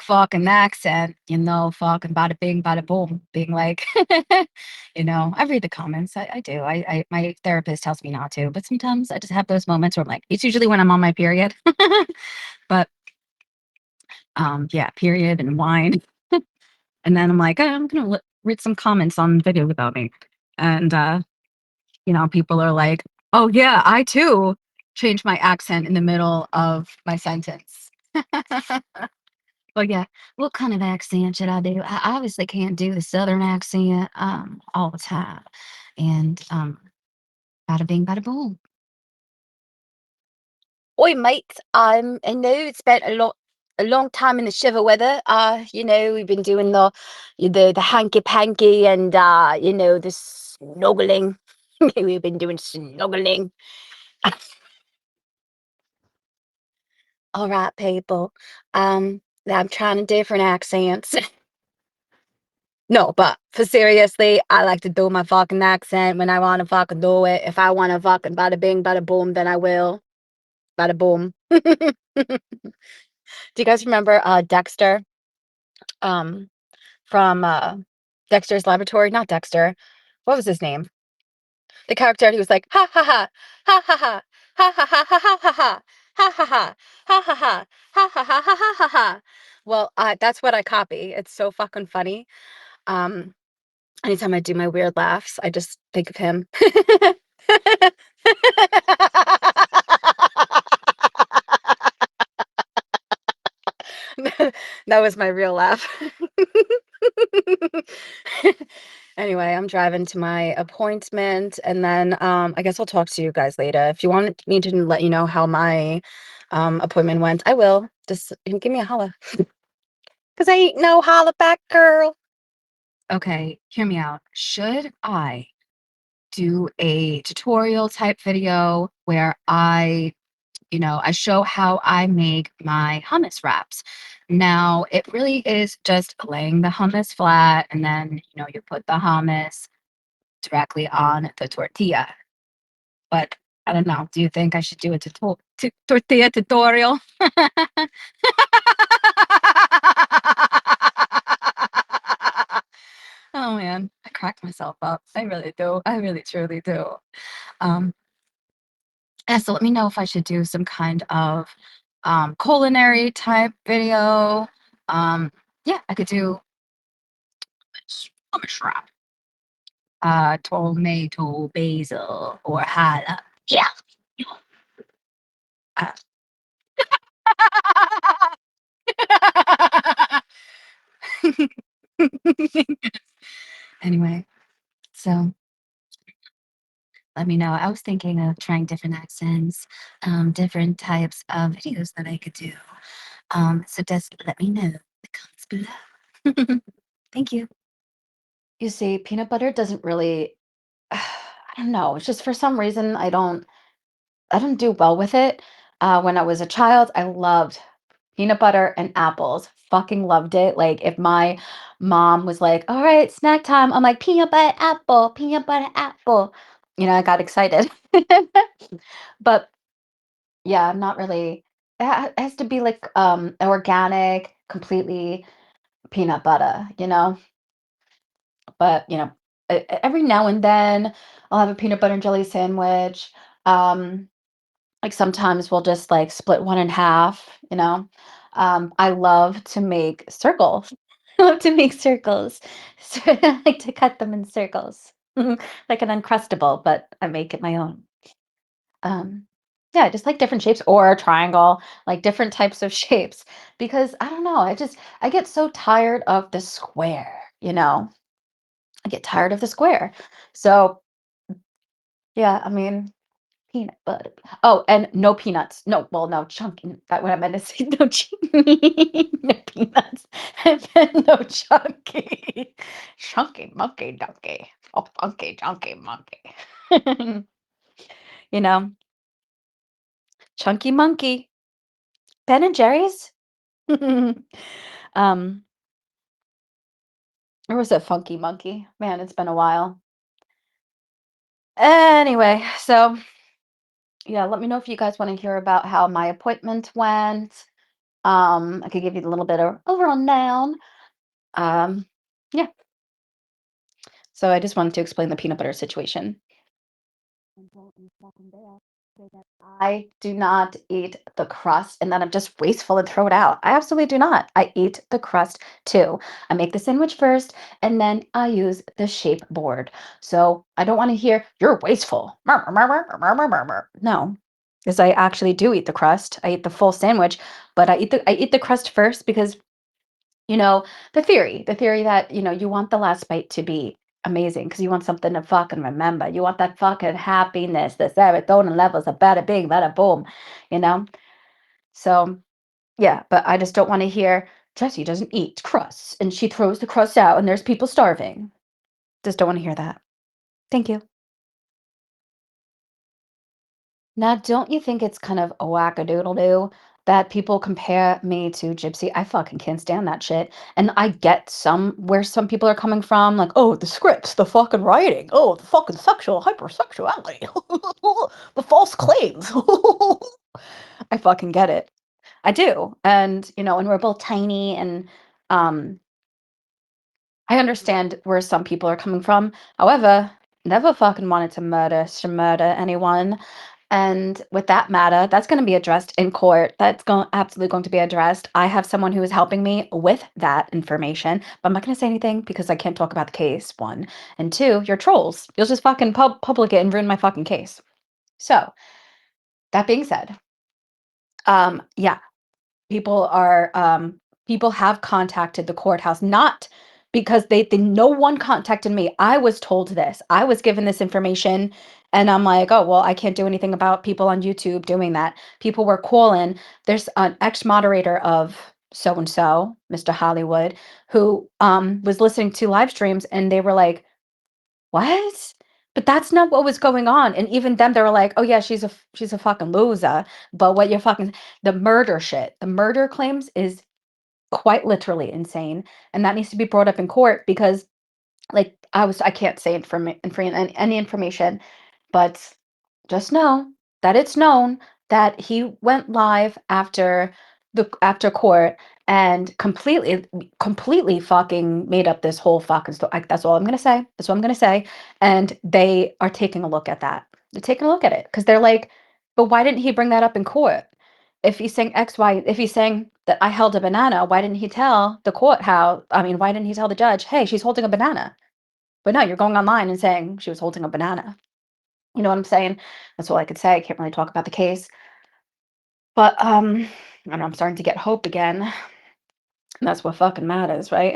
fucking accent, fucking bada bing, bada boom, being like, I read the comments. I do. My therapist tells me not to, but sometimes I just have those moments where I'm like, it's usually when I'm on my period. But yeah, period and wine. And then I'm like, I'm gonna read some comments on videos about me. And people are like, oh yeah, I too change my accent in the middle of my sentence. But yeah, what kind of accent should I do? I obviously can't do the Southern accent all the time. And bada bing, bada boom. Oi, mate. I know it's been a long time in the shiver weather. We've been doing the hanky panky and the snuggling. We've been doing snuggling. All right, people. I'm trying different accents. No, but for seriously, I like to do my fucking accent when I want to fucking do it. If I want to fucking bada bing, bada boom, then I will. Bada boom. Do you guys remember Dexter? Um, from Dexter's Laboratory, not Dexter. What was his name? The character, he was like, ha ha ha, ha ha ha, ha ha ha ha ha ha ha, ha ha ha, ha ha ha, ha ha ha ha ha ha ha. Well, that's what I copy. It's so fucking funny. Um, Anytime I do my weird laughs, I just think of him. That was my real laugh. Anyway, I'm driving to my appointment, and then I guess I'll talk to you guys later. If you want me to let you know how my appointment went, I will. Just give me a holla. Cause I ain't no holla back girl. Okay, hear me out. Should I do a tutorial type video where I show how I make my hummus wraps? Now, it really is just laying the hummus flat, and then, you put the hummus directly on the tortilla. But I don't know. Do you think I should do a tortilla tutorial? Oh man, I cracked myself up. I really do. I really truly do. Um, yeah, so let me know if I should do some kind of culinary type video. Yeah, I could do hummus wrap, tomato, basil, or jalapeno. Yeah. Uh, Anyway, so let me know. I was thinking of trying different accents, different types of videos that I could do. So just let me know in the comments below. Thank you. You see, peanut butter doesn't really, I don't know. It's just for some reason I don't do well with it. When I was a child, I loved peanut butter and apples. Fucking loved it. Like if my mom was like, "All right, snack time," I'm like, "Peanut butter apple, peanut butter apple." I got excited. But yeah, I'm not really. It has to be like organic, completely peanut butter. But every now and then I'll have a peanut butter and jelly sandwich. Um, Like, sometimes we'll just, like, split one in half, you know? I love to make circles. I love to make circles. So I like to cut them in circles, like an Uncrustable, but I make it my own. Um, yeah, just like different shapes or a triangle, like different types of shapes because I don't know, I get so tired of the square, you know? I get tired of the square. So, yeah, I mean, peanut butter. Oh, and no peanuts. No, well, no, chunky. That what I meant to say. No, no peanuts. And then no chunky. Chunky monkey donkey. Oh, funky donkey monkey. you know, chunky monkey. Ben and Jerry's. um, or was it Funky Monkey? Man, it's been a while. Anyway, so yeah, let me know if you guys want to hear about how my appointment went. I could give you a little bit of overall noun. Um, yeah, so I just wanted to explain the peanut butter situation. I do not eat the crust and then I'm just wasteful and throw it out. I absolutely do not. I eat the crust too. I make the sandwich first and then I use the shape board. So I don't want to hear you're wasteful. No, because I actually do eat the crust. I eat the full sandwich, but I eat the crust first because you know, the theory that, you want the last bite to be amazing because you want something to fucking remember. You want that fucking happiness, the serotonin levels, a bada bing, bada boom, you know? So, yeah, but I just don't want to hear Jessie doesn't eat crusts and she throws the crust out and there's people starving. Just don't want to hear that. Thank you. Now, don't you think it's kind of a wackadoodle-doo that people compare me to Gypsy? I fucking can't stand that shit. And I get where some people are coming from, like, oh, the scripts, the fucking writing, oh, the fucking sexual hypersexuality, the false claims. I fucking get it. I do. And we're both tiny and um I understand where some people are coming from. However, never fucking wanted to murder anyone. And with that matter, that's going to be addressed in court. That's going absolutely going to be addressed. I have someone who is helping me with that information, but I'm not going to say anything because I can't talk about the case. One and two, you're trolls. You'll just fucking public it and ruin my fucking case. So that being said, yeah, people are people have contacted the courthouse, not because they no one contacted me. I was told this. I was given this information and I'm like, "Oh, well, I can't do anything about people on YouTube doing that." People were calling. There's an ex-moderator of so and so, Mr. Hollywood, who was listening to live streams and they were like, "What?" But that's not what was going on. And even them, they were like, "Oh yeah, she's a fucking loser." But what you're fucking the murder shit, the murder claims is quite literally insane, and that needs to be brought up in court because, like, I can't say any information, but just know that it's known that he went live after court and completely fucking made up this whole fucking story. That's all I'm gonna say. That's what I'm gonna say. And they are taking a look at that. They're taking a look at it because they're like, but why didn't he bring that up in court? If he's saying X, Y, if he's saying that I held a banana, why didn't he tell the court how? I mean, why didn't he tell the judge, hey, she's holding a banana? But no, you're going online and saying she was holding a banana. You know what I'm saying? That's all I could say. I can't really talk about the case. But I don't know, I'm starting to get hope again. And that's what fucking matters, right?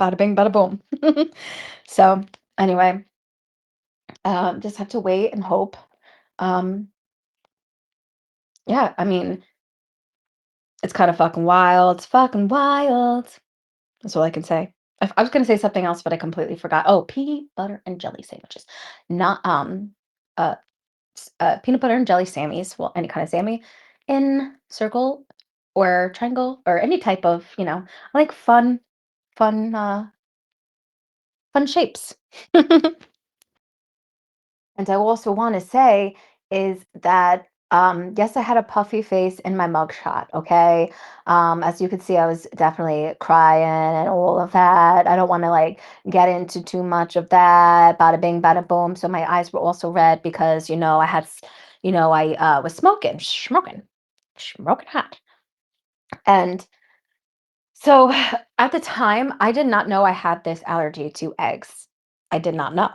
Bada bing, bada boom. So anyway, just have to wait and hope. Um, yeah, I mean, it's kind of fucking wild. It's fucking wild. That's all I can say. I was gonna say something else, but I completely forgot. Oh, peanut butter and jelly sandwiches. Not uh peanut butter and jelly Sammys, well, any kind of Sammy in circle or triangle or any type of, I like fun, fun shapes. And I also want to say is that yes, I had a puffy face in my mugshot. Okay, as you can see, I was definitely crying and all of that. I don't want to like get into too much of that. Bada bing, bada boom. So my eyes were also red because I was smoking hot, and so at the time, I did not know I had this allergy to eggs. I did not know.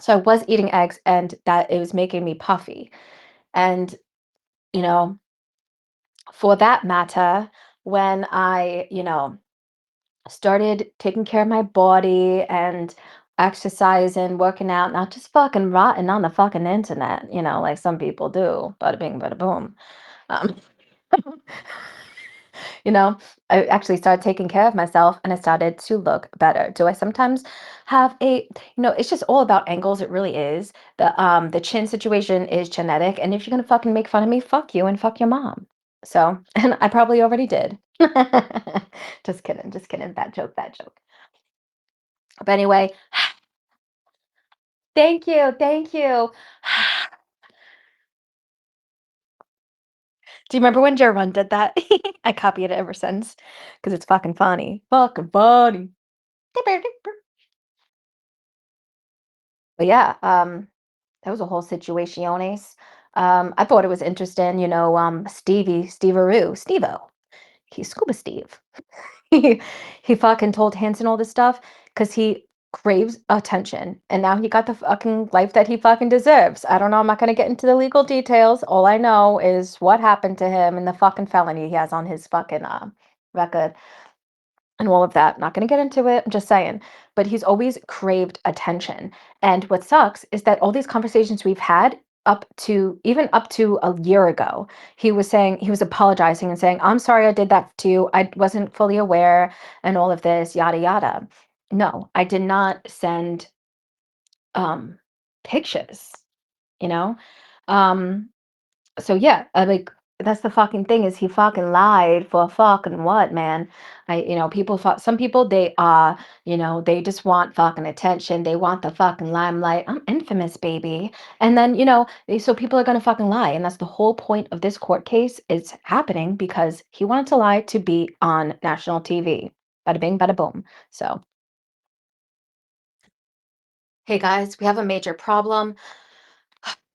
So I was eating eggs and that it was making me puffy. And, you know, for that matter, when I started taking care of my body and exercising, working out, not just fucking rotting on the fucking internet, like some people do. Bada bing, bada boom. Um, you know, I actually started taking care of myself and I started to look better. Do I sometimes have it's just all about angles. It really is. The chin situation is genetic. And if you're gonna fucking make fun of me, fuck you and fuck your mom. So, and I probably already did. Just kidding, just kidding. Bad joke, bad joke. But anyway, thank you, thank you. Do you remember when Jerron did that? I copied it ever since because it's fucking funny. Fucking funny. But yeah, that was a whole situationes. I thought it was interesting, Steve'aroo, Steve-O. He's Scuba Steve. He he fucking told Hanson all this stuff because he craves attention, and now he got the fucking life that he fucking deserves. I don't know. I'm not gonna get into the legal details. All I know is what happened to him and the fucking felony he has on his fucking record and all of that. Not going to get into it. I'm just saying. But he's always craved attention. And what sucks is that all these conversations we've had up to a year ago, he was apologizing and saying, I'm sorry I did that to you. I wasn't fully aware and all of this, yada yada. No, I did not send um pictures, you know? Um so yeah, like that's the fucking thing is he fucking lied for fucking what, man? People thought some people they just want fucking attention. They want the fucking limelight. I'm infamous, baby. And then, so people are gonna fucking lie. And that's the whole point of this court case is happening because he wanted to lie to be on national TV. Bada bing, bada boom. So Hey guys, we have a major problem.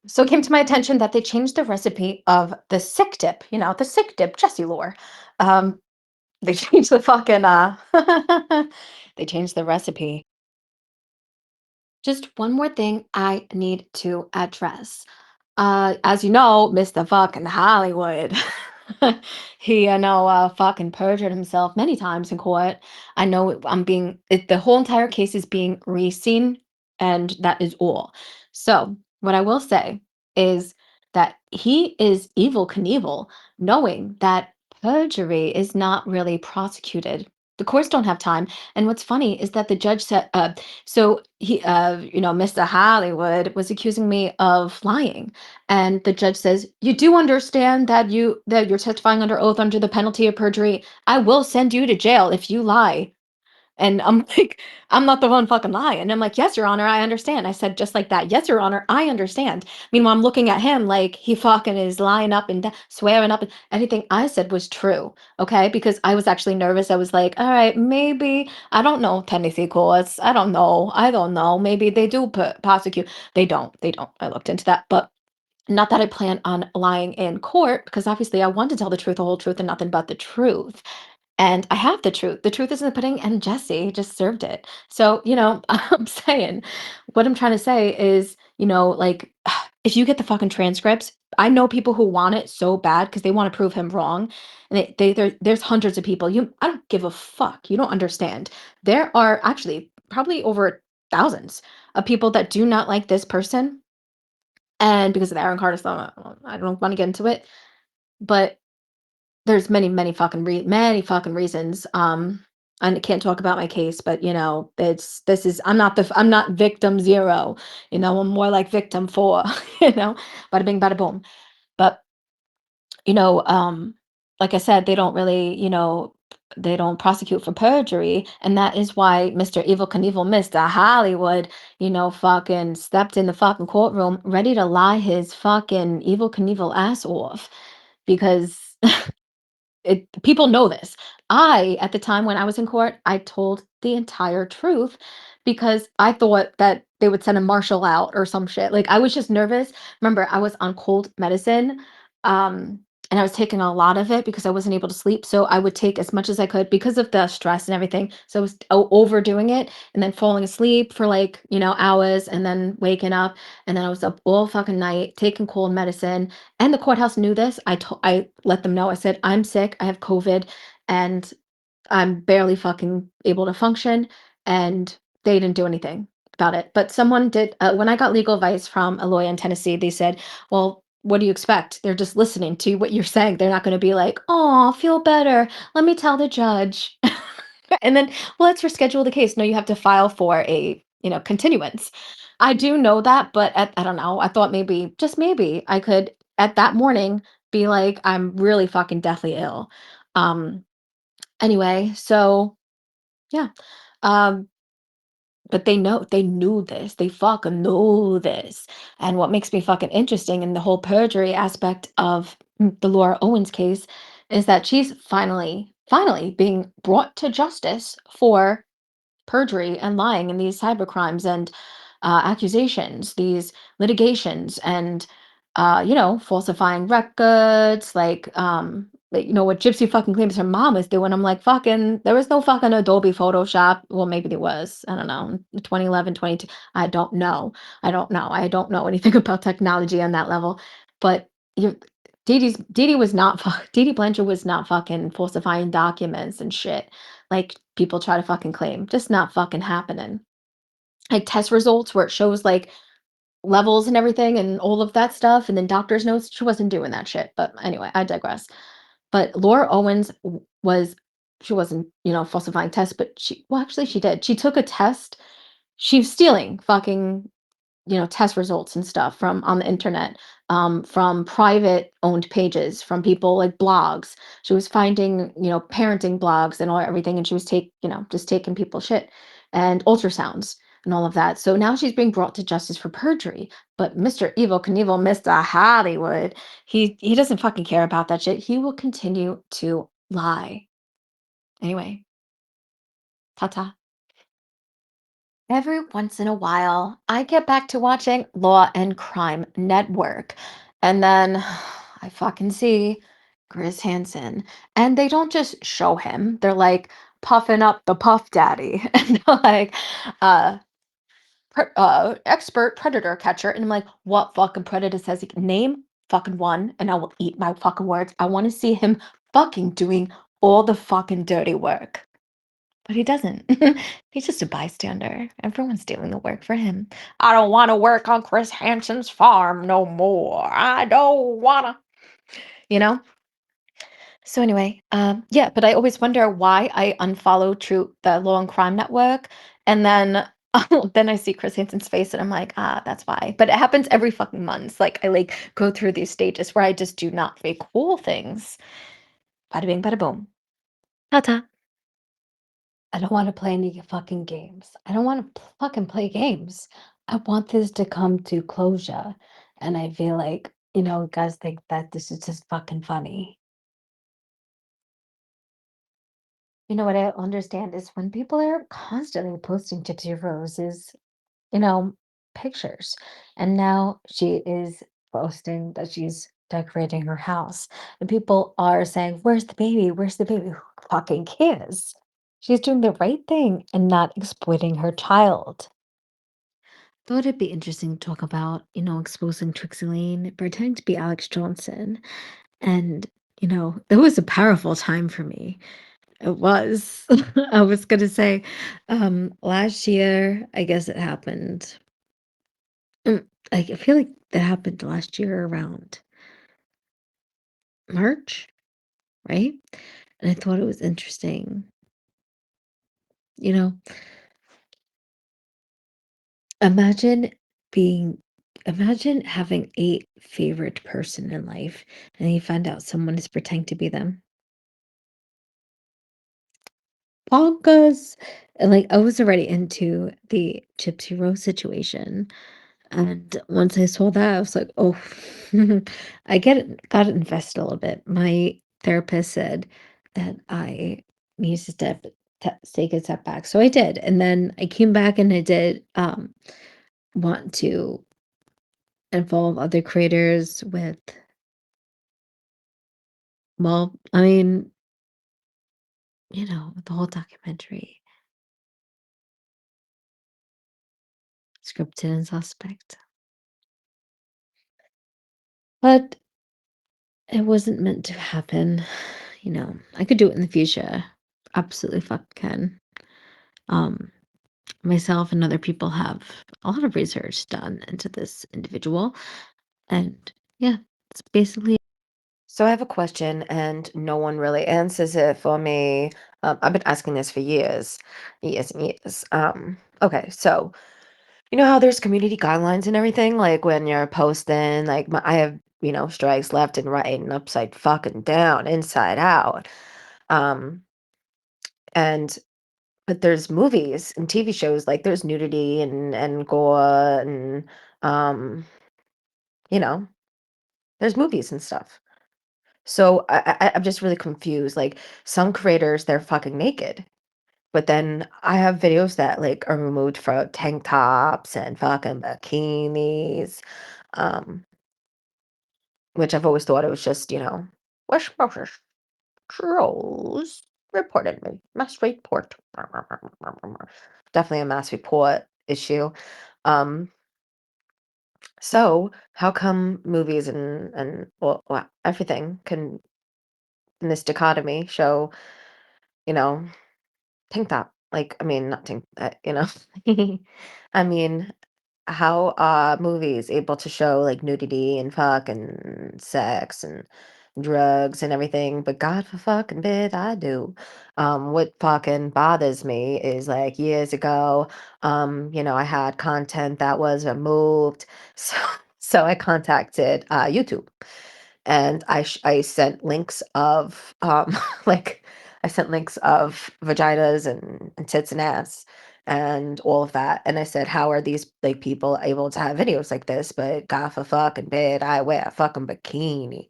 So it came to my attention that they changed the recipe of the sick dip, the sick dip, Jesse Lore. Um, they changed the fucking they changed the recipe. Just one more thing I need to address. As you know, Mr. Fucking Hollywood. He, fucking perjured himself many times in court. I know the whole entire case is being re-seen, and that is all. So, what I will say is that he is evil Knievel, knowing that perjury is not really prosecuted. The courts don't have time. And what's funny is that the judge said, Mr. Hollywood was accusing me of lying. And the judge says, "You do understand that you're testifying under oath under the penalty of perjury. I will send you to jail if you lie." And I'm like, "I'm not the one fucking lying." And I'm like, "Yes, Your Honor, I understand." I said just like that, "Yes, Your Honor, I understand." Meanwhile, I'm looking at him like he fucking is lying up and swearing up, and everything I said was true. Okay, because I was actually nervous. I was like, "All right, maybe I don't know Tennessee courts. I don't know. I don't know. Maybe they do prosecute. They don't. They don't." I looked into that, but not that I plan on lying in court, because obviously I want to tell the truth, the whole truth, and nothing but the truth. And I have the truth. The truth is in the pudding, and Jesse just served it. So, I'm saying, what I'm trying to say is, like, if you get the fucking transcripts, I know people who want it so bad because they want to prove him wrong. And there's hundreds of people. I don't give a fuck. You don't understand. There are actually probably over thousands of people that do not like this person, and because of the Aaron Carter stuff, I don't want to get into it, but there's many fucking reasons. I can't talk about my case, but I'm not victim zero. I'm more like victim four. Bada bing, bada boom. But you know, um, like I said, they don't prosecute for perjury, and that is why Mr. Evil Knievel, Mr. Hollywood, fucking stepped in the fucking courtroom ready to lie his fucking Evil Knievel ass off, because people know this. At the time when I was in court, I told the entire truth because I thought that they would send a marshal out or some shit. Like, I was just nervous. Remember, I was on cold medicine, um, and I was taking a lot of it because I wasn't able to sleep. So I would take as much as I could because of the stress and everything. So I was overdoing it and then falling asleep for like, hours and then waking up. And then I was up all fucking night taking cold medicine, and the courthouse knew this. I let them know. I said, "I'm sick. I have COVID, and I'm barely fucking able to function." And they didn't do anything about it. But someone did. When I got legal advice from a lawyer in Tennessee, they said, "Well, what do you expect? They're just listening to what you're saying. They're not going to be like, 'Oh, feel better. Let me tell the judge.'" And then, well, let's reschedule the case. No, you have to file for a, continuance. I do know that, but I don't know. I thought maybe, just maybe, I could at that morning be like, I'm really fucking deathly ill. Um, anyway, so yeah. Um, but they knew this. They fucking knew this. And what makes me fucking interesting in the whole perjury aspect of the Laura Owens case is that she's finally being brought to justice for perjury and lying in these cyber crimes and accusations, these litigations, and falsifying records, like, what Gypsy fucking claims her mom is doing. I'm like, fucking, there was no fucking Adobe Photoshop. Well, maybe there was. I don't know. 2011, 22. I don't know. I don't know. I don't know anything about technology on that level. But you Dee Dee Blanchard was not fucking falsifying documents and shit like people try to fucking claim. Just not fucking happening. Like test results where it shows like levels and everything and all of that stuff, and then doctor's notes. She wasn't doing that shit. But anyway, I digress. But Laura Owens she wasn't, falsifying tests, but well, actually she did. She took a test. She was stealing fucking test results and stuff from on the internet, from private owned pages, from people like blogs. She was finding, parenting blogs and all everything, and she was just taking people's shit and ultrasounds and all of that. So now she's being brought to justice for perjury. But Mr. Evil Knievel, Mr. Hollywood, he doesn't fucking care about that shit. He will continue to lie. Anyway, ta ta. Every once in a while, I get back to watching Law and Crime Network, and then I fucking see Chris Hansen, and they don't just show him, they're like puffing up the Puff Daddy, and they're like, uh, expert predator catcher, and I'm like, what fucking predator says he can name fucking one, and I will eat my fucking words. I want to see him fucking doing all the fucking dirty work. But he doesn't. He's just a bystander. Everyone's doing the work for him. I don't want to work on Chris Hansen's farm no more. I don't wanna, you know? So anyway, yeah, but I always wonder why I unfollow True the Law and Crime Network, and then then I see Chris Hansen's face, and I'm like, ah, that's why. But it happens every fucking month. Like I like go through these stages where I just do not fake cool things. Bada bing, bada boom. Ta ta. I don't want to play any fucking games. I don't want to fucking play games. I want this to come to closure. And I feel like, guys think that this is just fucking funny. What I understand is when people are constantly posting Gypsy Rose's, you know, pictures. And now she is posting that she's decorating her house. And people are saying, where's the baby? Where's the baby? Who fucking cares? She's doing the right thing and not exploiting her child. Thought it'd be interesting to talk about, exposing Trixie Lane, pretending to be Alex Johnson. And, that was a powerful time for me. It was. I was gonna say, last year, I guess it happened. I feel like that happened last year around March, right? And I thought it was interesting, you know, imagine being, imagine having a favorite person in life and you find out someone is pretending to be them. Bonkers. And like, I was already into the Gypsy Rose situation. And once I saw that, I was like, oh, I got invested a little bit. My therapist said that I need to take a step back. So I did. And then I came back and I did want to involve other creators with, well, I mean, the whole documentary, scripted and suspect. But it wasn't meant to happen. I could do it in the future. Absolutely fuck can. Um, Myself and other people have a lot of research done into this individual. And yeah, it's basically. So I have a question, and no one really answers it for me. I've been asking this for years, years and years. Okay, so you know how there's community guidelines and everything, like when you're posting, like I have, strikes left and right and upside fucking down, inside out. Um, and but there's movies and TV shows, like there's nudity and gore and um, you know, there's movies and stuff. So I'm just really confused. Like some creators, they're fucking naked. But then I have videos that like are removed from tank tops and fucking bikinis. Um, which I've always thought it was just, West Moses trolls reported me. Mass report. Definitely a mass report issue. Um, so how come movies and well, everything can in this dichotomy show, you know, tank top? Like, I mean, not tank, I mean, how are movies able to show like nudity and fuck and sex and drugs and everything? But God for fucking bid, I do. What fucking bothers me is like years ago, I had content that was removed. So so I contacted YouTube and I sent links of like I sent links of vaginas and tits and ass and all of that. And I said, how are these like people able to have videos like this? But God for fucking bed, I wear a fucking bikini.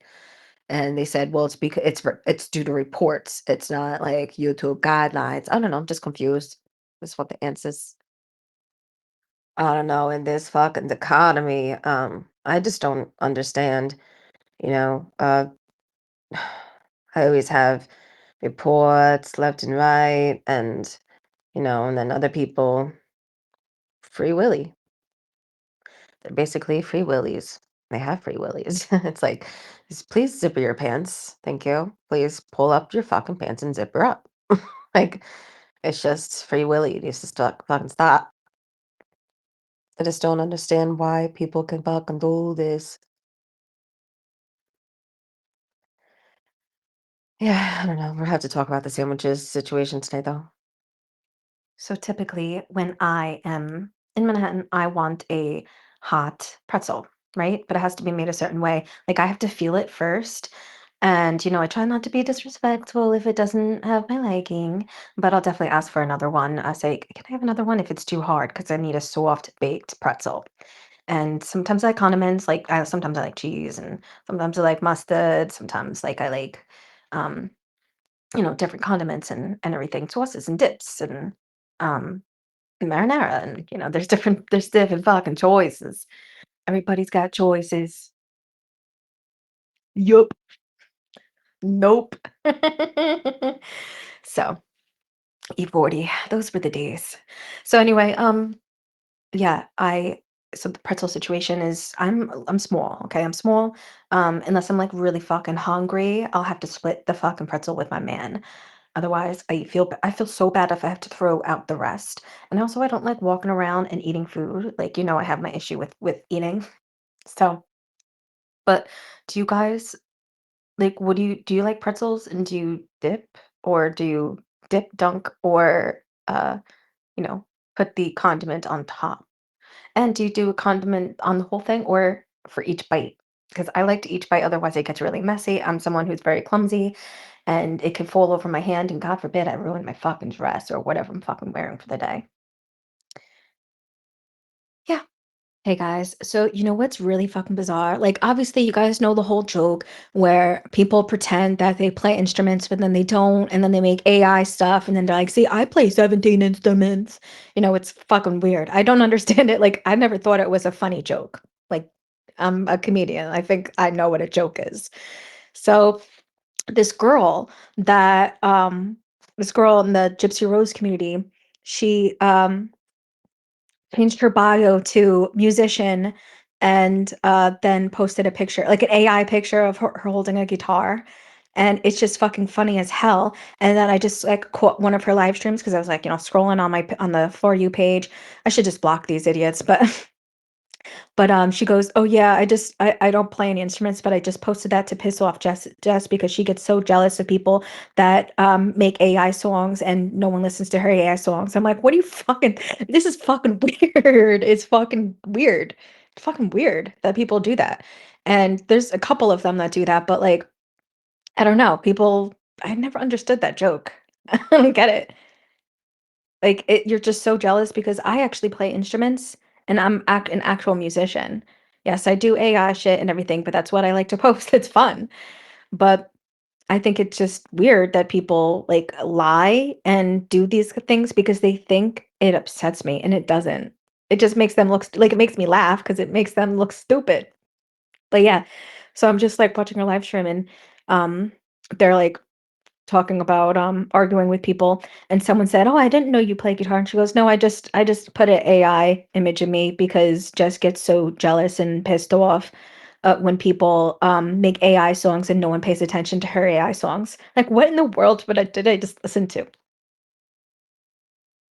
And they said, well, it's because it's due to reports. It's not like YouTube guidelines. I don't know. I'm just confused. That's what the answers. I don't know, in this fucking dichotomy, I just don't understand, you know, I always have reports left and right, and, and then other people, free willy. They're basically free willies. They have free willies. It's like, please zipper your pants. Thank you. Please pull up your fucking pants and zipper up. Like, it's just free willy. It needs to fucking stop. I just don't understand why people can fucking do this. Yeah, I don't know. We'll have to talk about the sandwiches situation today, though. So typically, when I am in Manhattan, I want a hot pretzel, right? But it has to be made a certain way. Like I have to feel it first. And, I try not to be disrespectful if it doesn't have my liking, but I'll definitely ask for another one. I say, can I have another one if it's too hard? Because I need a soft baked pretzel. And sometimes I like condiments, like sometimes I like cheese, and sometimes I like mustard. Sometimes like I like, um, different condiments and everything, sauces and dips and um marinara, and there's different fucking choices. Everybody's got choices. Yup. Nope. So E40, those were the days. So anyway, yeah, so the pretzel situation is I'm small, okay? I'm small. Unless I'm like really fucking hungry, I'll have to split the fucking pretzel with my man. Otherwise, I feel so bad if I have to throw out the rest. And also I don't like walking around and eating food. Like, I have my issue with eating. So, but do you guys like what do you like pretzels, and do you dip, or do you dip, dunk, or you know, put the condiment on top? And do you do a condiment on the whole thing or for each bite? Because I like to each bite, otherwise it gets really messy. I'm someone who's very clumsy and it can fall over my hand, and God forbid I ruin my fucking dress or whatever I'm fucking wearing for the day. Yeah. Hey guys, so you know what's really fucking bizarre? Like, obviously, you guys know the whole joke where people pretend that they play instruments, but then they don't, and then they make AI stuff, and then they're like, see, I play 17 instruments. It's fucking weird. I don't understand it. Like, I never thought it was a funny joke. Like, I'm a comedian. I think I know what a joke is. So, this girl that, this girl in the Gypsy Rose community, she, changed her bio to musician, and then posted a picture, like an AI picture of her holding a guitar. And it's just fucking funny as hell. And then I just like caught one of her live streams because I was like, scrolling on on the For You page. I should just block these idiots, but she goes, "Oh yeah, I don't play any instruments, but I just posted that to piss off Jess because she gets so jealous of people that make AI songs and no one listens to her AI songs." I'm like, "What do you fucking this is fucking weird. It's fucking weird. It's fucking weird that people do that." And there's a couple of them that do that, but like I don't know, people I never understood that joke. I don't get it. Like, you're just so jealous because I actually play instruments and I'm an actual musician. Yes, I do AI shit and everything, but that's what I like to post. It's fun. But I think it's just weird that people like lie and do these things because they think it upsets me, and it doesn't. It just makes them look like it makes me laugh because it makes them look stupid. But yeah, so I'm just like watching her live stream, and um they're like talking about arguing with people, and someone said, "Oh, I didn't know you play guitar." And she goes, "No, I just put an AI image of me because Jess gets so jealous and pissed off when people make AI songs and no one pays attention to her AI songs." Like, what in the world did I just listen to?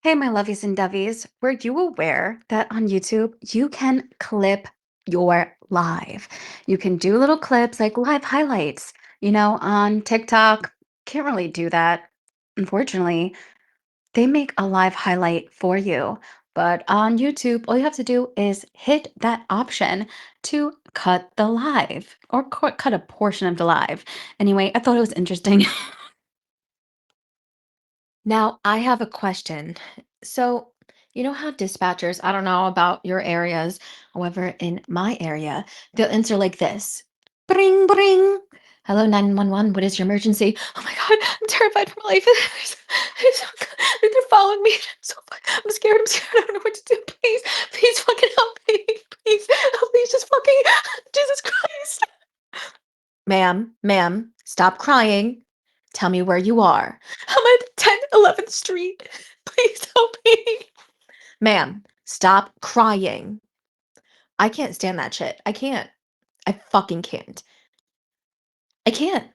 Hey, my lovies and dovies, were you aware that on YouTube you can clip your live? You can do little clips like live highlights. On TikTok, can't really do that. Unfortunately, they make a live highlight for you. But on YouTube, all you have to do is hit that option to cut the live or cut a portion of the live. Anyway, I thought it was interesting. Now, I have a question. So, you know how dispatchers, I don't know about your areas, however, in my area, they'll answer like this: bring, bring. Hello, 911. What is your emergency? Oh my God, I'm terrified for my life. They're following me. I'm scared. I'm scared. I don't know what to do. Please, please fucking help me. Please, please just fucking, Jesus Christ. Ma'am, stop crying. Tell me where you are. I'm at 1011th Street. Please help me. Ma'am, stop crying. I can't stand that shit. I can't. I fucking can't. I can't.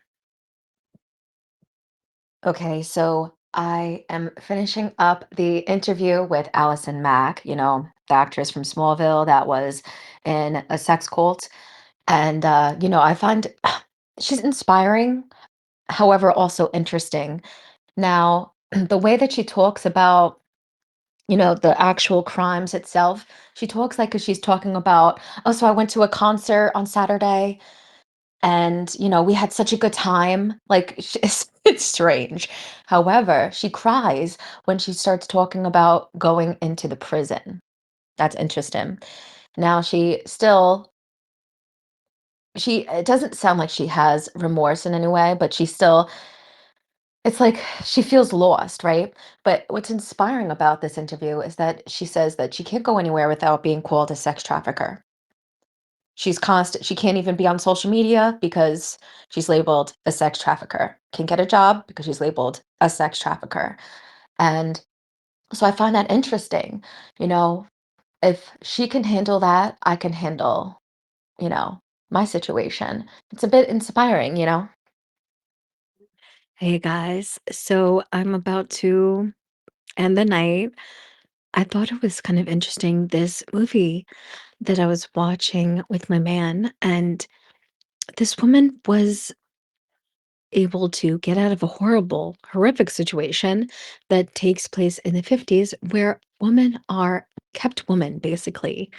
Okay, so I am finishing up the interview with Allison Mack, the actress from Smallville that was in a sex cult. And, I find she's inspiring, however, also interesting. Now, the way that she talks about, the actual crimes itself, she talks like 'cause she's talking about, oh, so I went to a concert on Saturday and we had such a good time, like it's strange. However, she cries when she starts talking about going into the prison. That's interesting. Now she it doesn't sound like she has remorse in any way, but she still, it's like she feels lost, right? But what's inspiring about this interview is that she says that she can't go anywhere without being called a sex trafficker. She can't even be on social media because she's labeled a sex trafficker. Can't get a job because she's labeled a sex trafficker. And so I find that interesting. You know, if she can handle that, I can handle, you know, my situation. It's a bit inspiring. Hey guys, so I'm about to end the night. I thought it was kind of interesting, this movie that I was watching with my man, and this woman was able to get out of a horrible, horrific situation that takes place in the 50s where women are kept women, basically.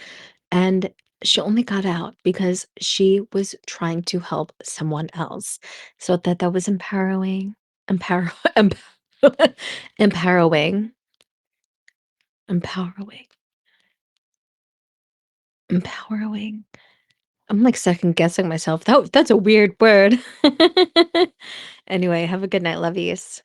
And she only got out because she was trying to help someone else. So that was empowering, empower, empowering, empowering, empowering. I'm like second guessing myself. That's a weird word. Anyway, have a good night, lovies.